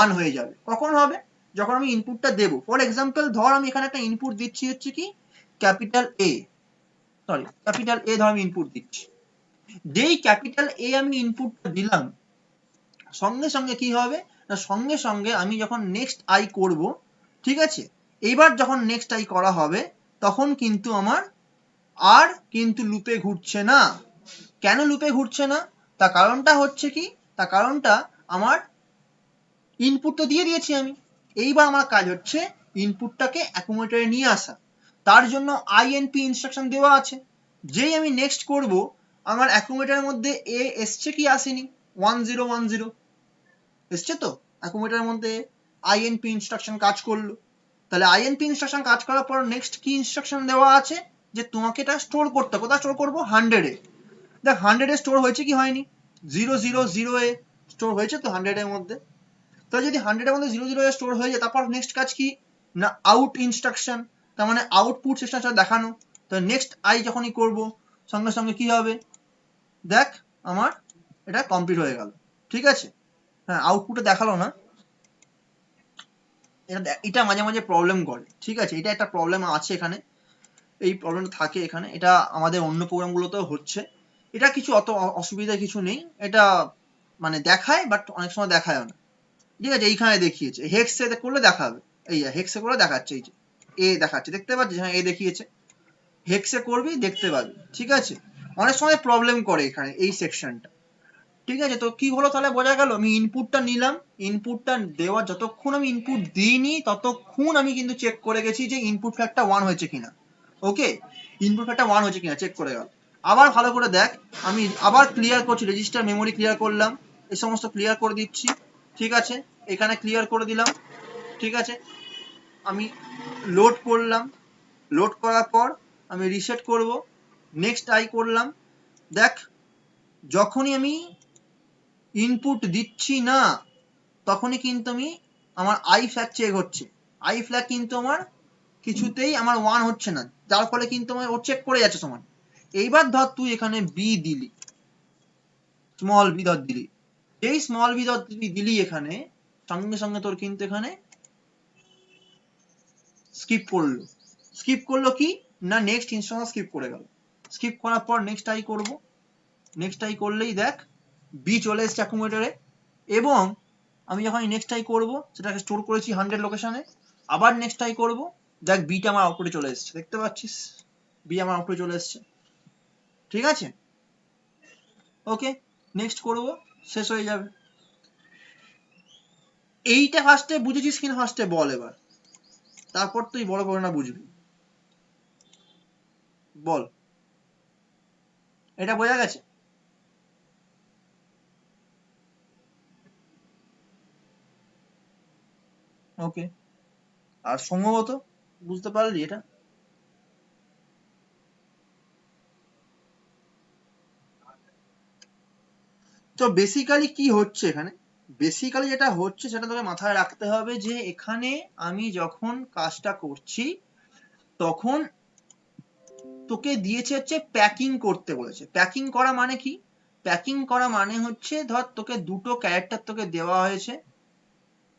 S1: 1 হয়ে যাবে, কখন হবে, যখন আমি ইনপুটটা দেব। ফর এক্সাম্পল ধর আমি এখানে একটা ইনপুট দিচ্ছি হচ্ছে কি ক্যাপিটাল এ, ধর আমি ইনপুট দিচ্ছি, যেই ক্যাপিটাল এ আমি ইনপুটটা দিলাম, সঙ্গে সঙ্গে কি হবে না, সঙ্গে সঙ্গে আমি যখন নেক্সট আই করব, ঠিক আছে, এইবার যখন নেক্সট আই করা হবে, তখন কিন্তু আমার আর কিন্তু লুপে ঘুরছে না, কেন লুপে ঘুরছে না, তার কারণটা হচ্ছে কি, তার কারণটা আমার ইনপুট তো দিয়ে দিয়েছি আমি, এইবার আমার কাজ হচ্ছে ইনপুটটাকে অ্যাকুমুলেটরে নিয়ে আসা, তার জন্য INP ইনস্ট্রাকশন দেওয়া আছে, যেই আমি নেক্সট করব, আমার অ্যাকুমুলেটরের মধ্যে এ এসছে কি আসেনি, 1010 এসছে তো, অ্যাকুমুলেটরের মধ্যে INP ইনস্ট্রাকশন কাজ করলো, তাহলে INP ইনস্ট্রাকশন কাজ করার পর নেক্সট কি ইনস্ট্রাকশন দেওয়া আছে, যে তোমাকে এটা স্টোর করতে, কোথায় স্টোর করবো, 100-এ, দেখ 100-এ স্টোর হয়েছে কি হয়নি, 000-এ স্টোর হয়েছে তো 100-এর মধ্যে, তাহলে যদি 100-এর মধ্যে 00-এ স্টোর হয়ে যায়, তারপর নেক্সট কাজ কি না, আউট ইনস্ট্রাকশন, তার মানে আউটপুট সেকশনটা দেখানো, তো নেক্সট আই যখনই করব, সঙ্গে সঙ্গে কি হবে, দেখ আমার এটা কমপ্লিট হয়ে গেল, ঠিক আছে। হ্যাঁ, আউটপুটে দেখালো না, এটা মাঝে মাঝে প্রবলেম করে, ঠিক আছে, এটা একটা প্রবলেম আছে এখানে, এই প্রবলেমটা থাকে এখানে, এটা আমাদের অন্য প্রোগ্রামগুলোতেও হচ্ছে, এটা কিছু অত অসুবিধা কিছু নেই, এটা মানে দেখায় বাট অনেক সময় দেখায়ও না, ঠিক আছে, এইখানে দেখিয়েছে হেক্সে করলে দেখাবে, এই হেক্সে করে দেখাচ্ছে, এই যে এ দেখাচ্ছে, দেখতে পাচ্ছিস, হ্যাঁ এ দেখিয়েছে, হেক্সে করবি দেখতে পাবি, ঠিক আছে, অনেক সময় প্রবলেম করে এখানে এই সেকশনটা, ঠিক আছে। তো কি হলো তাহলে, বোঝা গেল, আমি ইনপুটটা নিলাম, ইনপুটটা দেওয়া যতক্ষণ আমি ইনপুট দিইনি ততক্ষণ আমি কিন্তু চেক করে গেছি যে ইনপুট ফ্ল্যাগটা 1 হয়েছে কিনা, ওকে, ইনপুট ফ্ল্যাগটা 1 হয়েছে কিনা চেক করে গেল, আবার ভালো করে দেখ, আমি আবার ক্লিয়ার করছি, রেজিস্টার মেমোরি ক্লিয়ার করলাম, এই সমস্ত ক্লিয়ার করে দিচ্ছি, ঠিক আছে, এখানে ক্লিয়ার করে দিলাম, ঠিক আছে, আমি লোড করলাম, লোড করার পর আমি রিসেট করব, নেক্সট আই করলাম, দেখ যখনই আমি ইনপুট দিচ্ছি না, তখনই কিন্তু আমি আমার আই ফ্ল্যাগ চেক হচ্ছে, আই ফ্ল্যাগ কিন্তু আমার কিছুতেই আমার 1 হচ্ছে না, যার ফলে কিন্তু আমার ও চেক করে যাচ্ছে সমান। এইবার ধর তুই এখানে বি দিলি, স্মল বি ধর দিলি, এই স্মল বি ধর তুই দিলি এখানে, সঙ্গে সঙ্গে তোর কিন্তু এখানে স্কিপ করলো। স্কিপ করলো কি না, নেক্সট ইনস্ট্রাকশন স্কিপ করে গেল। স্কিপ করার পর নেক্সট আই করব, নেক্সট আই করলেই দেখ বি চলে এসছে অ্যাকুমুলেটরে, এবং আমি যখন নেক্সট আই করব সেটাকে স্টোর করেছি 100 লোকেশনে, আবার নেক্সট আই করব, দেখ বিটা আমার আউটপুটে চলে এসছে, দেখতে পাচ্ছিস বি আমার আউটপুটে চলে এসছে। ঠিক আছে, ওকে, নেক্সট করব, শেষ হয়ে যাবে। এইটা ফার্স্টে বুঝেছিস কিনা ফার্স্টে বল এবার, তারপর তুই বড় করে না বুঝবি, বল। এটা বোঝা গেছে? ওকে, আর সম্ভবত বুঝতে পারলি এটা? তো বেসিক্যালি কি হচ্ছে এখানে, বেসিক্যালি যেটা হচ্ছে সেটা তোকে মাথায় রাখতে হবে যে এখানে আমি যখন কাজটা করছি তখন তোকে দিয়েছে হচ্ছে প্যাকিং করতে বলেছে। প্যাকিং করা মানে কি? প্যাকিং করা মানে হচ্ছে ধর তোকে দুটো ক্যারেক্টার তোকে দেওয়া হয়েছে,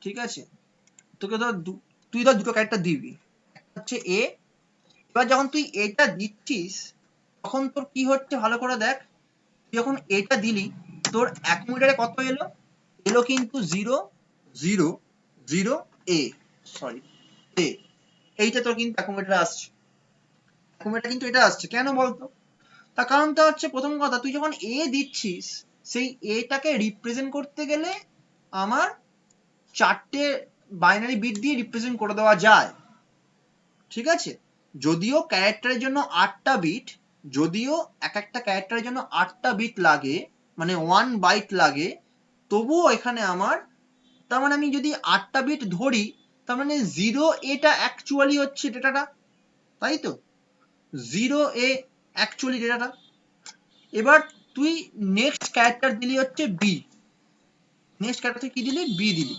S1: ঠিক আছে, তোকে ধর তুই ধর দুটো ক্যারেক্টার দিবি, হচ্ছে এ। এবার যখন তুই এটা দিচ্ছিস তখন তোর কি হচ্ছে ভালো করে দেখ, তুই যখন এটা দিলি তোর অ্যাকুমুলেটরে কত এলো, এলো কিন্তু 0 0 0 এ, সরি এ, এইটা তোর কিন্তু অ্যাকুমুলেটরে আসছে। অ্যাকুমুলেটরে কিন্তু এটা আসছে কেন বলতো? তার কারণটা হচ্ছে প্রথম কথা, তুই যখন এ দিচ্ছিস সেই এটাকে রিপ্রেজেন্ট করতে গেলে আমার 4টে বাইনারি বিট দিয়ে রিপ্রেজেন্ট করে দেওয়া যায়, ঠিক আছে। যদিও ক্যারেক্টারের জন্য 8টা বিট, যদিও এক একটা ক্যারেক্টারের জন্য 8টা বিট লাগে, মানে 1 বাইট লাগে, তবুও এখানে আমার, তার মানে আমি যদি 8টা বিট ধরি, তার মানে 0 এটা অ্যাকচুয়ালি হচ্ছে ডেটাটা, তাই তো, 0 এ অ্যাকচুয়ালি ডেটাটা। এবার তুই নেক্সট ক্যারেক্টার দিলি হচ্ছে বি, নেক্সট ক্যারেক্টার কি দিলি, বি দিলি,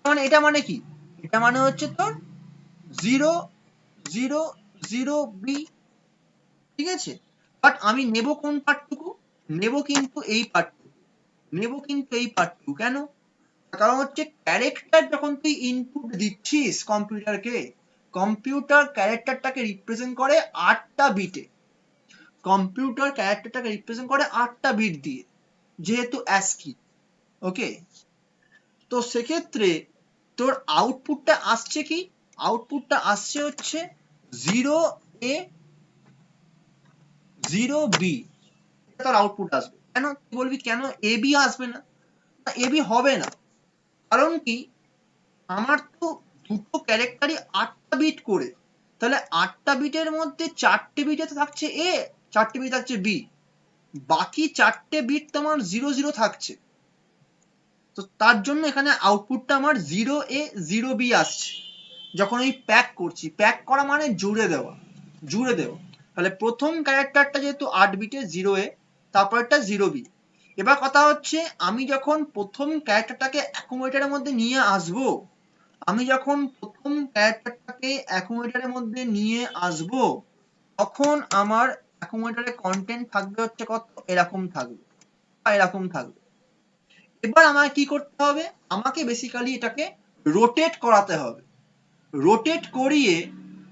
S1: মানে এটা মানে কি, এটা মানে হচ্ছে তোর 0 0 0 বি, ঠিক আছে। বাট আমি নেব কোন পার্টটুকু, নেব কিন্তু এই পার্টটুকু, নেব কিন্তু এই পার্টটুকু, কেন? কারণ হচ্ছে ক্যারেক্টার যখন তুই ইনপুট দিচ্ছিস কম্পিউটারকে, কম্পিউটার ক্যারেক্টারটাকে রিপ্রেজেন্ট করে 8টা বিটে, কম্পিউটার ক্যারেক্টারটাকে রিপ্রেজেন্ট করে 8টা বিট দিয়ে, যেহেতু অ্যাসকি, ওকে। তো সেক্ষেত্রে তোর আউটপুটটা আসছে কি, আউটপুটটা আসছে হচ্ছে 0 এ 0 বি, তোর আউটপুট আসবে। কেন তুই বলবি কেন এ বি আসবে না? এ বি হবে না, কারণ কি, আমার তো দুটো ক্যারেক্টারই 8টা বিট করে, তাহলে 8টা বিটের মধ্যে 4টে বিটে তো থাকছে এ, 4টে বিট থাকছে বি, বাকি 4টে বিট তোমার 0 0 থাকছে। তো তার জন্য এখানে আউটপুটটা আমার 0 এ 0 বি আসছে। যখন আমি প্যাক করছি, প্যাক করা মানে জুড়ে দেওয়া, জুড়ে দেওয়া, তাহলে প্রথম ক্যারেক্টারটা যেহেতু 8 বিটে 0 এ, তারপরটা 0 বি। এবার কথা হচ্ছে আমি যখন প্রথম ক্যারেক্টারটাকে অ্যাকুমুলেটরের মধ্যে নিয়ে আসবো, আমি যখন প্রথম ক্যারেক্টারটাকে অ্যাকুমুলেটরের মধ্যে নিয়ে আসব, তখন আমার অ্যাকুমুলেটরে কন্টেন্ট থাকবে হচ্ছে কত, এরকম থাকবে বা এরকম থাকবে। এবার আমাকে কি করতে হবে, আমাকে বেসিক্যালি এটাকে রোটেট করাতে হবে, রোটেট করিয়ে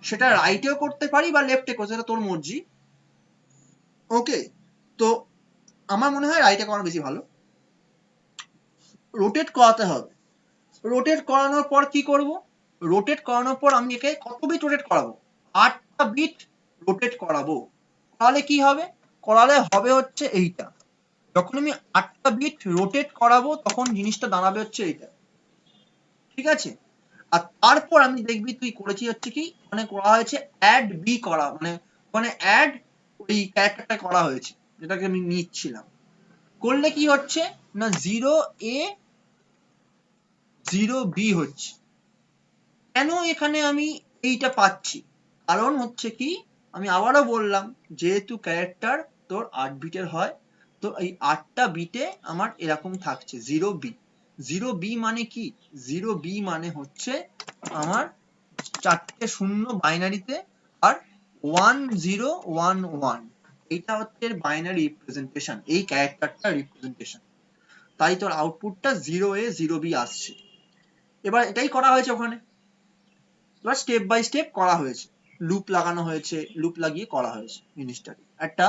S1: সেটা রাইটেও করতে পারি বা লেফটে করতে, সেটা তোর মর্জি, ওকে। তো আমার মনে হয় রাইটে করানো বেশি ভালো, রোটেট করাতে হবে। রোটেট করানোর পর কি করব, রোটেট করানোর পর আমি একে কত বিট রোটেট করাবো, 8টা বিট রোটেট করাবো। তাহলে কি হবে, করালে হবে হচ্ছে এইটা, যখন আমি 8টা বিট রোটেট করাবো তখন জিনিসটা দাঁড়াবে হচ্ছে এইটা, ঠিক আছে। আর তারপর আমি দেখবি তুই করেছি হচ্ছে কি, মানে করা হয়েছে অ্যাড বি করা, মানে অ্যাড ওই ক্যারেক্টারটা করা হয়েছে, যেটাকে আমি নিচ্ছিলাম, করলে কি হচ্ছে না 0 এ 0 বি হচ্ছে। কেন এখানে আমি এইটা পাচ্ছি, কারণ হচ্ছে কি, আমি আবারও বললাম যেহেতু ক্যারেক্টার তোর 8 বিটের হয়, তো এই 8টা বিটে আমার এরকম থাকছে 0 বি। 0 বি মানে কি, 0 বি মানে হচ্ছে আমার চারটে শূন্য বাইনারিতে আর 1011, এইটা হচ্ছে বাইনারি রিপ্রেজেন্টেশন, এই ক্যারেক্টারটা রিপ্রেজেন্টেশন, তাই তোর আউটপুটটা 0A 0B আসছে। এবার এটাই করা হয়েছে ওখানে, এবার স্টেপ বাই স্টেপ করা হয়েছে, লুপ লাগানো হয়েছে, লুপ লাগিয়ে করা হয়েছে জিনিসটাকে। একটা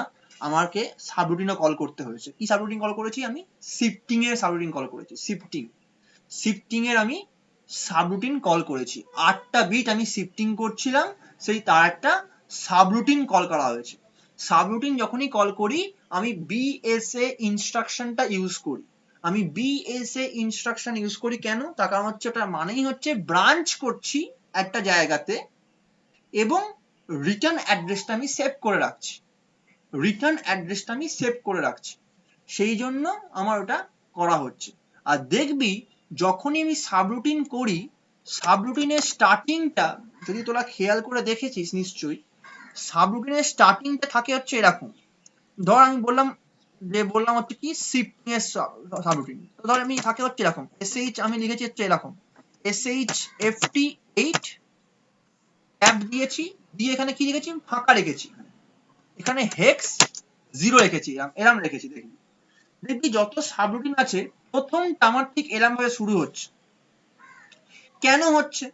S1: আমাকে সাবরুটিনও কল করতে হয়েছে। কি সাবরুটিন কল করেছি আমি? শিফটিং এর সাবরুটিন কল করেছি। শিফটিং এর আমি সাবরুটিন কল করেছি, 8টা বিট আমি শিফটিং করছিলাম, সেই তার একটা সাবরুটিন কল করা হয়েছে। সাবরুটিন যখনই কল করি আমি বিএসএ ইনস্ট্রাকশনটা ইউজ করি। আমি বিএসএ ইনস্ট্রাকশন ইউজ করি কেন? তার কারণ হচ্ছে ওটা মানেই হচ্ছে ব্রাঞ্চ করছি একটা জায়গাতে এবং রিটার্ন অ্যাড্রেসটা আমি সেভ করে রাখছি, সেই জন্য আমার ওটা করা হচ্ছে। আর দেখবি যখনই আমি সাবরুটিন করি, সাবরুটিনের স্টার্টিংটা যদি তোরা খেয়াল করে দেখেছিস নিশ্চয়ই, সাবরুটিনের স্টার্টিংটা থাকে হচ্ছে এরকম। ধর আমি বললাম হচ্ছে কি শিফটিং এর সাবরুটিন, তো ধর আমি থাকে হচ্ছে এরকম, এসএইচ আমি লিখেছি হচ্ছে এরকম, SHFT8 ট্যাব দিয়েছি, দিয়ে এখানে কি লিখেছি? ফাঁকা রেখেছি, এখানে হেক্স 0 রেখেছি, এরম রেখেছি। দেখবি যত সাবরুটিন আছে প্রথমটা আমার ঠিক এরম ভাবে শুরু হচ্ছে। কেন হচ্ছে?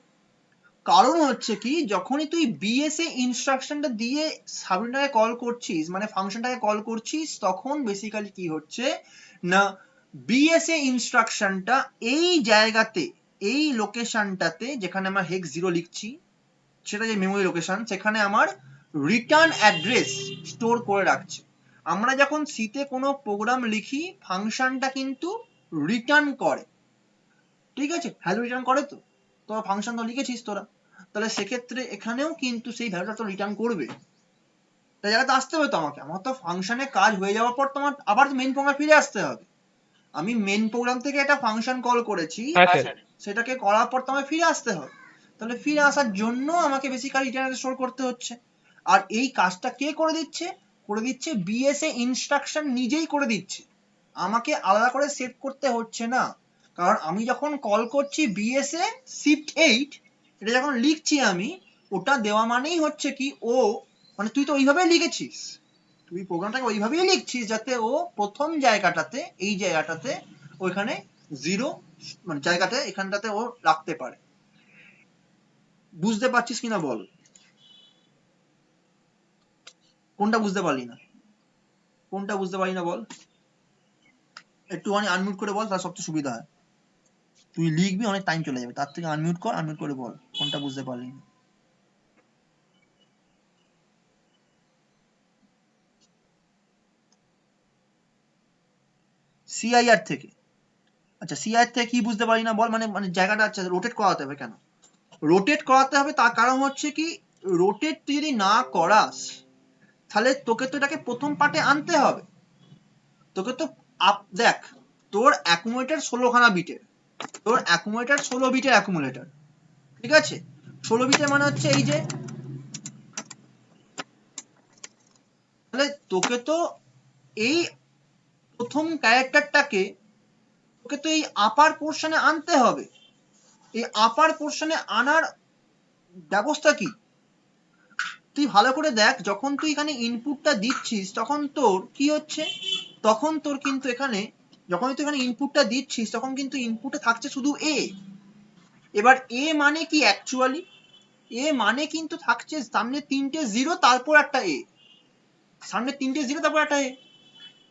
S1: কারণ হচ্ছে কি, যখনই তুই বিএসএ ইনস্ট্রাকশনটা দিয়ে সাবরুটিনটাকে কল করছিস, মানে ফাংশনটাকে কল করছিস, তখন বেসিক্যালি কি হচ্ছে না, বিএসএ ইনস্ট্রাকশনটা এই জায়গাতে, এই লোকেশনটাতে যেখানে আমরা হেক্স 0 লিখছি, সেটা যে মেমোরি লোকেশন, সেখানে আমার রিটার্ন অ্যাড্রেস স্টোর করে রাখছে। আমরা যখন সিতে কোনো প্রোগ্রাম লিখি, ফাংশনটা কিন্তু রিটার্ন করে, ঠিক আছে, ভ্যালু রিটার্ন করে। তো তোরা ফাংশন তো লিখেছিস তোরা, তাহলে সেক্ষেত্রে এখানেও কিন্তু সেই ভ্যালুটা তো রিটার্ন করবে। তাই জায়গাতে আসতে হবে তো আমাকে, আমার তো ফাংশনে কাজ হয়ে যাওয়ার পর তোমার আবার মেন প্রোগ্রামে ফিরে আসতে হবে। আমি মেন প্রোগ্রাম থেকে একটা ফাংশন কল করেছি, সেটাকে করার পর তো আমাকে ফিরে আসতে হবে। তাহলে ফিরে আসার জন্য আমাকে বেসিক্যালি রিটার্ন স্টোর করতে হচ্ছে। আর এই কাজটা কে করে দিচ্ছে? বিএসএ ইনস্ট্রাকশন নিজেই করে দিচ্ছে, আমাকে আলাদা করে সেট করতে হচ্ছে না। কারণ আমি যখন কল করছি বিএসএ শিফট 8, এটা যখন লিখছি আমি, ওটা দেওয়া মানেই হচ্ছে কি, ও মানে তুই তো ওইভাবেই লিখেছিস, তুই প্রোগ্রামটাকে ওইভাবেই লিখছিস যাতে ও প্রথম জায়গাটাতে, এই জায়গাটাতে ওইখানে 0 মানে জায়গাতে এখানটাতে ও রাখতে পারে। বুঝতে পারছিস কিনা বল? কোনটা বুঝতে পারলি না বল? একটুখানি আনমিউট করে বল, তার সবচেয়ে সুবিধা হয়। তুই লিখবি, অনেক টাইম চলে যাবে, তার থেকে আনমিউট করে বল কোনটা বুঝতে পারলি না। সিআইআর থেকে, আচ্ছা সিআইআর থেকে কি বুঝতে পারি না বল? মানে জায়গাটা, আচ্ছা রোটেট করাতে হবে কেন? রোটেট করাতে হবে তার কারণ হচ্ছে কি, রোটেট তুই যদি না করাস তাহলে তোকে তো এটাকে প্রথম পার্টে আনতে হবে। তোকে তো দেখ, তোর অ্যাকুমুলেটর 16খানা বিটের, 16 বিটের অ্যাকুমুলেটর, ঠিক আছে? 16 বিটের মানে হচ্ছে এই যে, তাহলে তোকে তো এই প্রথম ক্যারেক্টারটাকে তোকে তো এই আপার পোর্শনে আনতে হবে। এই আপার পোর্শনে আনার ব্যবস্থা কি? তুই ভালো করে দেখ, যখন তুই এখানে ইনপুটটা দিচ্ছিস তখন তোর কি হচ্ছে, তখন তোর কিন্তু এখানে, যখন তুই এখানে ইনপুটটা দিচ্ছিস তখন কিন্তু ইনপুটে থাকছে শুধু এ। এবার এ মানে কি অ্যাকচুয়ালি? এ মানে কিন্তু থাকছে সামনে 3টে 0 তারপর একটা এ, সামনে 3টে 0 তারপর একটা এ।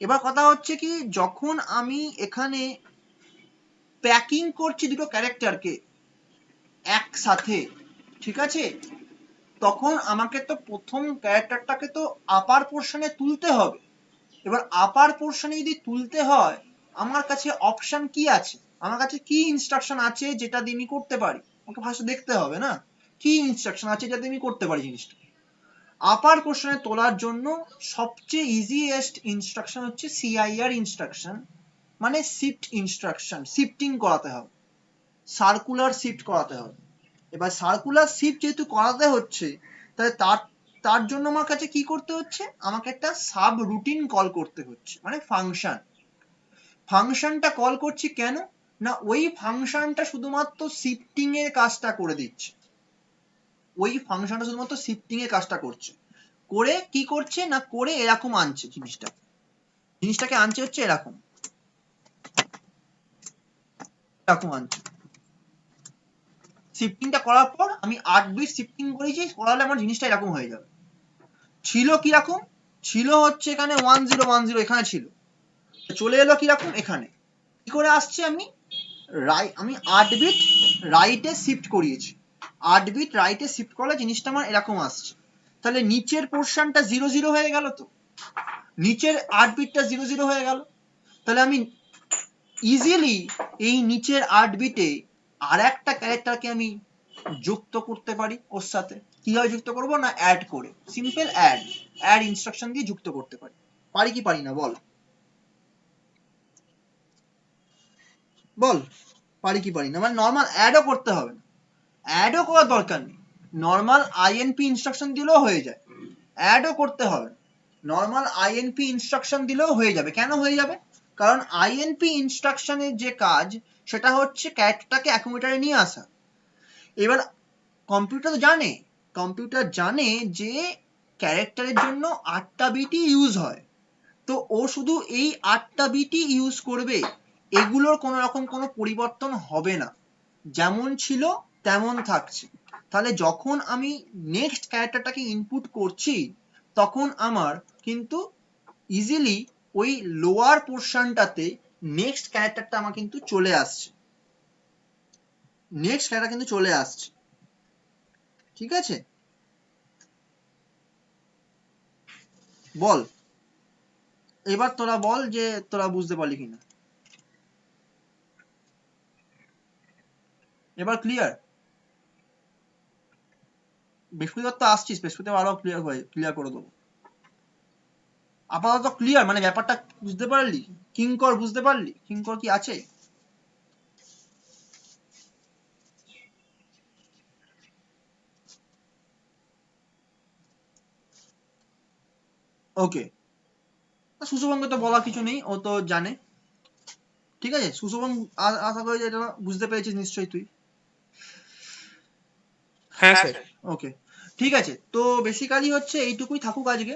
S1: এবার কথা হচ্ছে কি, যখন আমি এখানে প্যাকিং করছি দুটো ক্যারেক্টারকে একসাথে, ঠিক আছে, তখন আমাকে তো প্রথম ক্যারেক্টারটাকে তো আপার পোর্শনে তুলতে হবে। এবার আপার পোর্শনে যদি তুলতে হয়, আমার কাছে অপশন কি আছে, আমার কাছে কি ইনস্ট্রাকশন আছে যেটা দিয়ে আমি করতে পারি? আমাকে ফার্স্ট দেখতে হবে না কি ইনস্ট্রাকশন আছে যেটা দিয়ে আমি করতে পারি জিনিসটা। আপার পোর্শনে তোলার জন্য সবচেয়ে ইজিয়েস্ট ইনস্ট্রাকশন হচ্ছে সিআইআর ইনস্ট্রাকশন, মানে শিফট ইনস্ট্রাকশন, শিফটিং করাতে হবে, সার্কুলার শিফট করাতে হবে। এবার সার্কুলার শিফট যেহেতু করাতে হচ্ছে, তাহলে তার জন্য আমার কাছে কি করতে হচ্ছে, আমাকে একটা সাব রুটিন কল করতে হচ্ছে, মানে ফাংশনটা কল করছি কেন না, ওই ফাংশনটা শুধুমাত্র শিফটিং এর কাজটা করে দিচ্ছে। ওই ফাংশনটা শুধুমাত্র শিফটিং এর কাজটা করছে, করে কি করছে না করে এরকম আনছে জিনিসটাকে আনছে হচ্ছে এরকম আনছে। শিফটিংটা করার পর আমি 8 বিট শিফটিং করেছি, করালে আমার জিনিসটা এরকম হয়ে যাবে। ছিল কিরকম, ছিল হচ্ছে এখানে 1010 এখানে ছিল, চলে এলো কিরকম এখানে, কি করে আসছে আমি 8 বিট রাইটে শিফট করিয়েছি, 8 বিট রাইটে শিফট করলে জিনিসটা আমার এরকম আসছে। তাহলে নিচের পোর্শনটা 00 হয়ে গেল, তো নিচের 8 বিটটা 00 হয়ে গেল। তাহলে আমি ইজিলি এই নিচের 8 বিটে আর একটা ক্যারেক্টারকে আমি যুক্ত করতে পারি ওর সাথে। কিভাবে যুক্ত করব না অ্যাড করে, সিম্পল অ্যাড ইনস্ট্রাকশন দিয়ে যুক্ত করতে পারি। পারি কি পারি না বল, বল পারি কি পারি না? মানে নর্মাল অ্যাডও করতে হবে না, অ্যাডও করার দরকার নেই, নর্মাল আইএনপি ইনস্ট্রাকশন দিলেও হয়ে যায়, অ্যাডও করতে হবে না, নর্মাল আইএনপি ইনস্ট্রাকশন দিলেও হয়ে যাবে। কেন হয়ে যাবে? কারণ আইএনপি ইনস্ট্রাকশনের যে কাজ সেটা হচ্ছে ক্যারেক্টারটাকে অ্যাকুমুলেটরে নিয়ে আসা। এবার কম্পিউটার জানে যে ক্যারেক্টারের জন্য 8টা বিটই ইউজ হয়, তো ও শুধু এই 8টা বিটই ইউজ করবে, এগুলোর কোনো রকম কোনো পরিবর্তন হবে না, যেমন ছিল তেমন থাকছে। তাহলে যখন আমি নেক্সট ক্যারেক্টারটাকে ইনপুট করছি তখন আমার কিন্তু ইজিলি ওই লোয়ার পোর্শনটাতে নেক্সট ক্যারেক্টারটা আমার কিন্তু চলে আসছে, নেক্সট ক্যারেক্টার কিন্তু চলে আসছে। ঠিক আছে, বল এবার তোরা বল যে তোরা বুঝতে পারলি কিনা, এবার ক্লিয়ার? বৃহস্পতিবার তো আসছিস, বৃহস্পতিবার আরো ক্লিয়ার করে দেবো। আপাতত ক্লিয়ার, মানে ব্যাপারটা বুঝতে পারলি? কিঙ্কর বুঝতে পারলি? কিঙ্কর কি আছে? ওকে, সুশোভনকে তো বলার কিছু নেই, ও তো জানে। ঠিক আছে সুশোভন, আশা করি যে এটা বুঝতে পেরেছিস নিশ্চয়ই তুই।
S3: হ্যাঁ স্যার।
S1: ওকে ঠিক আছে, তো বেসিক্যালি হচ্ছে এইটুকুই থাকুক আজকে।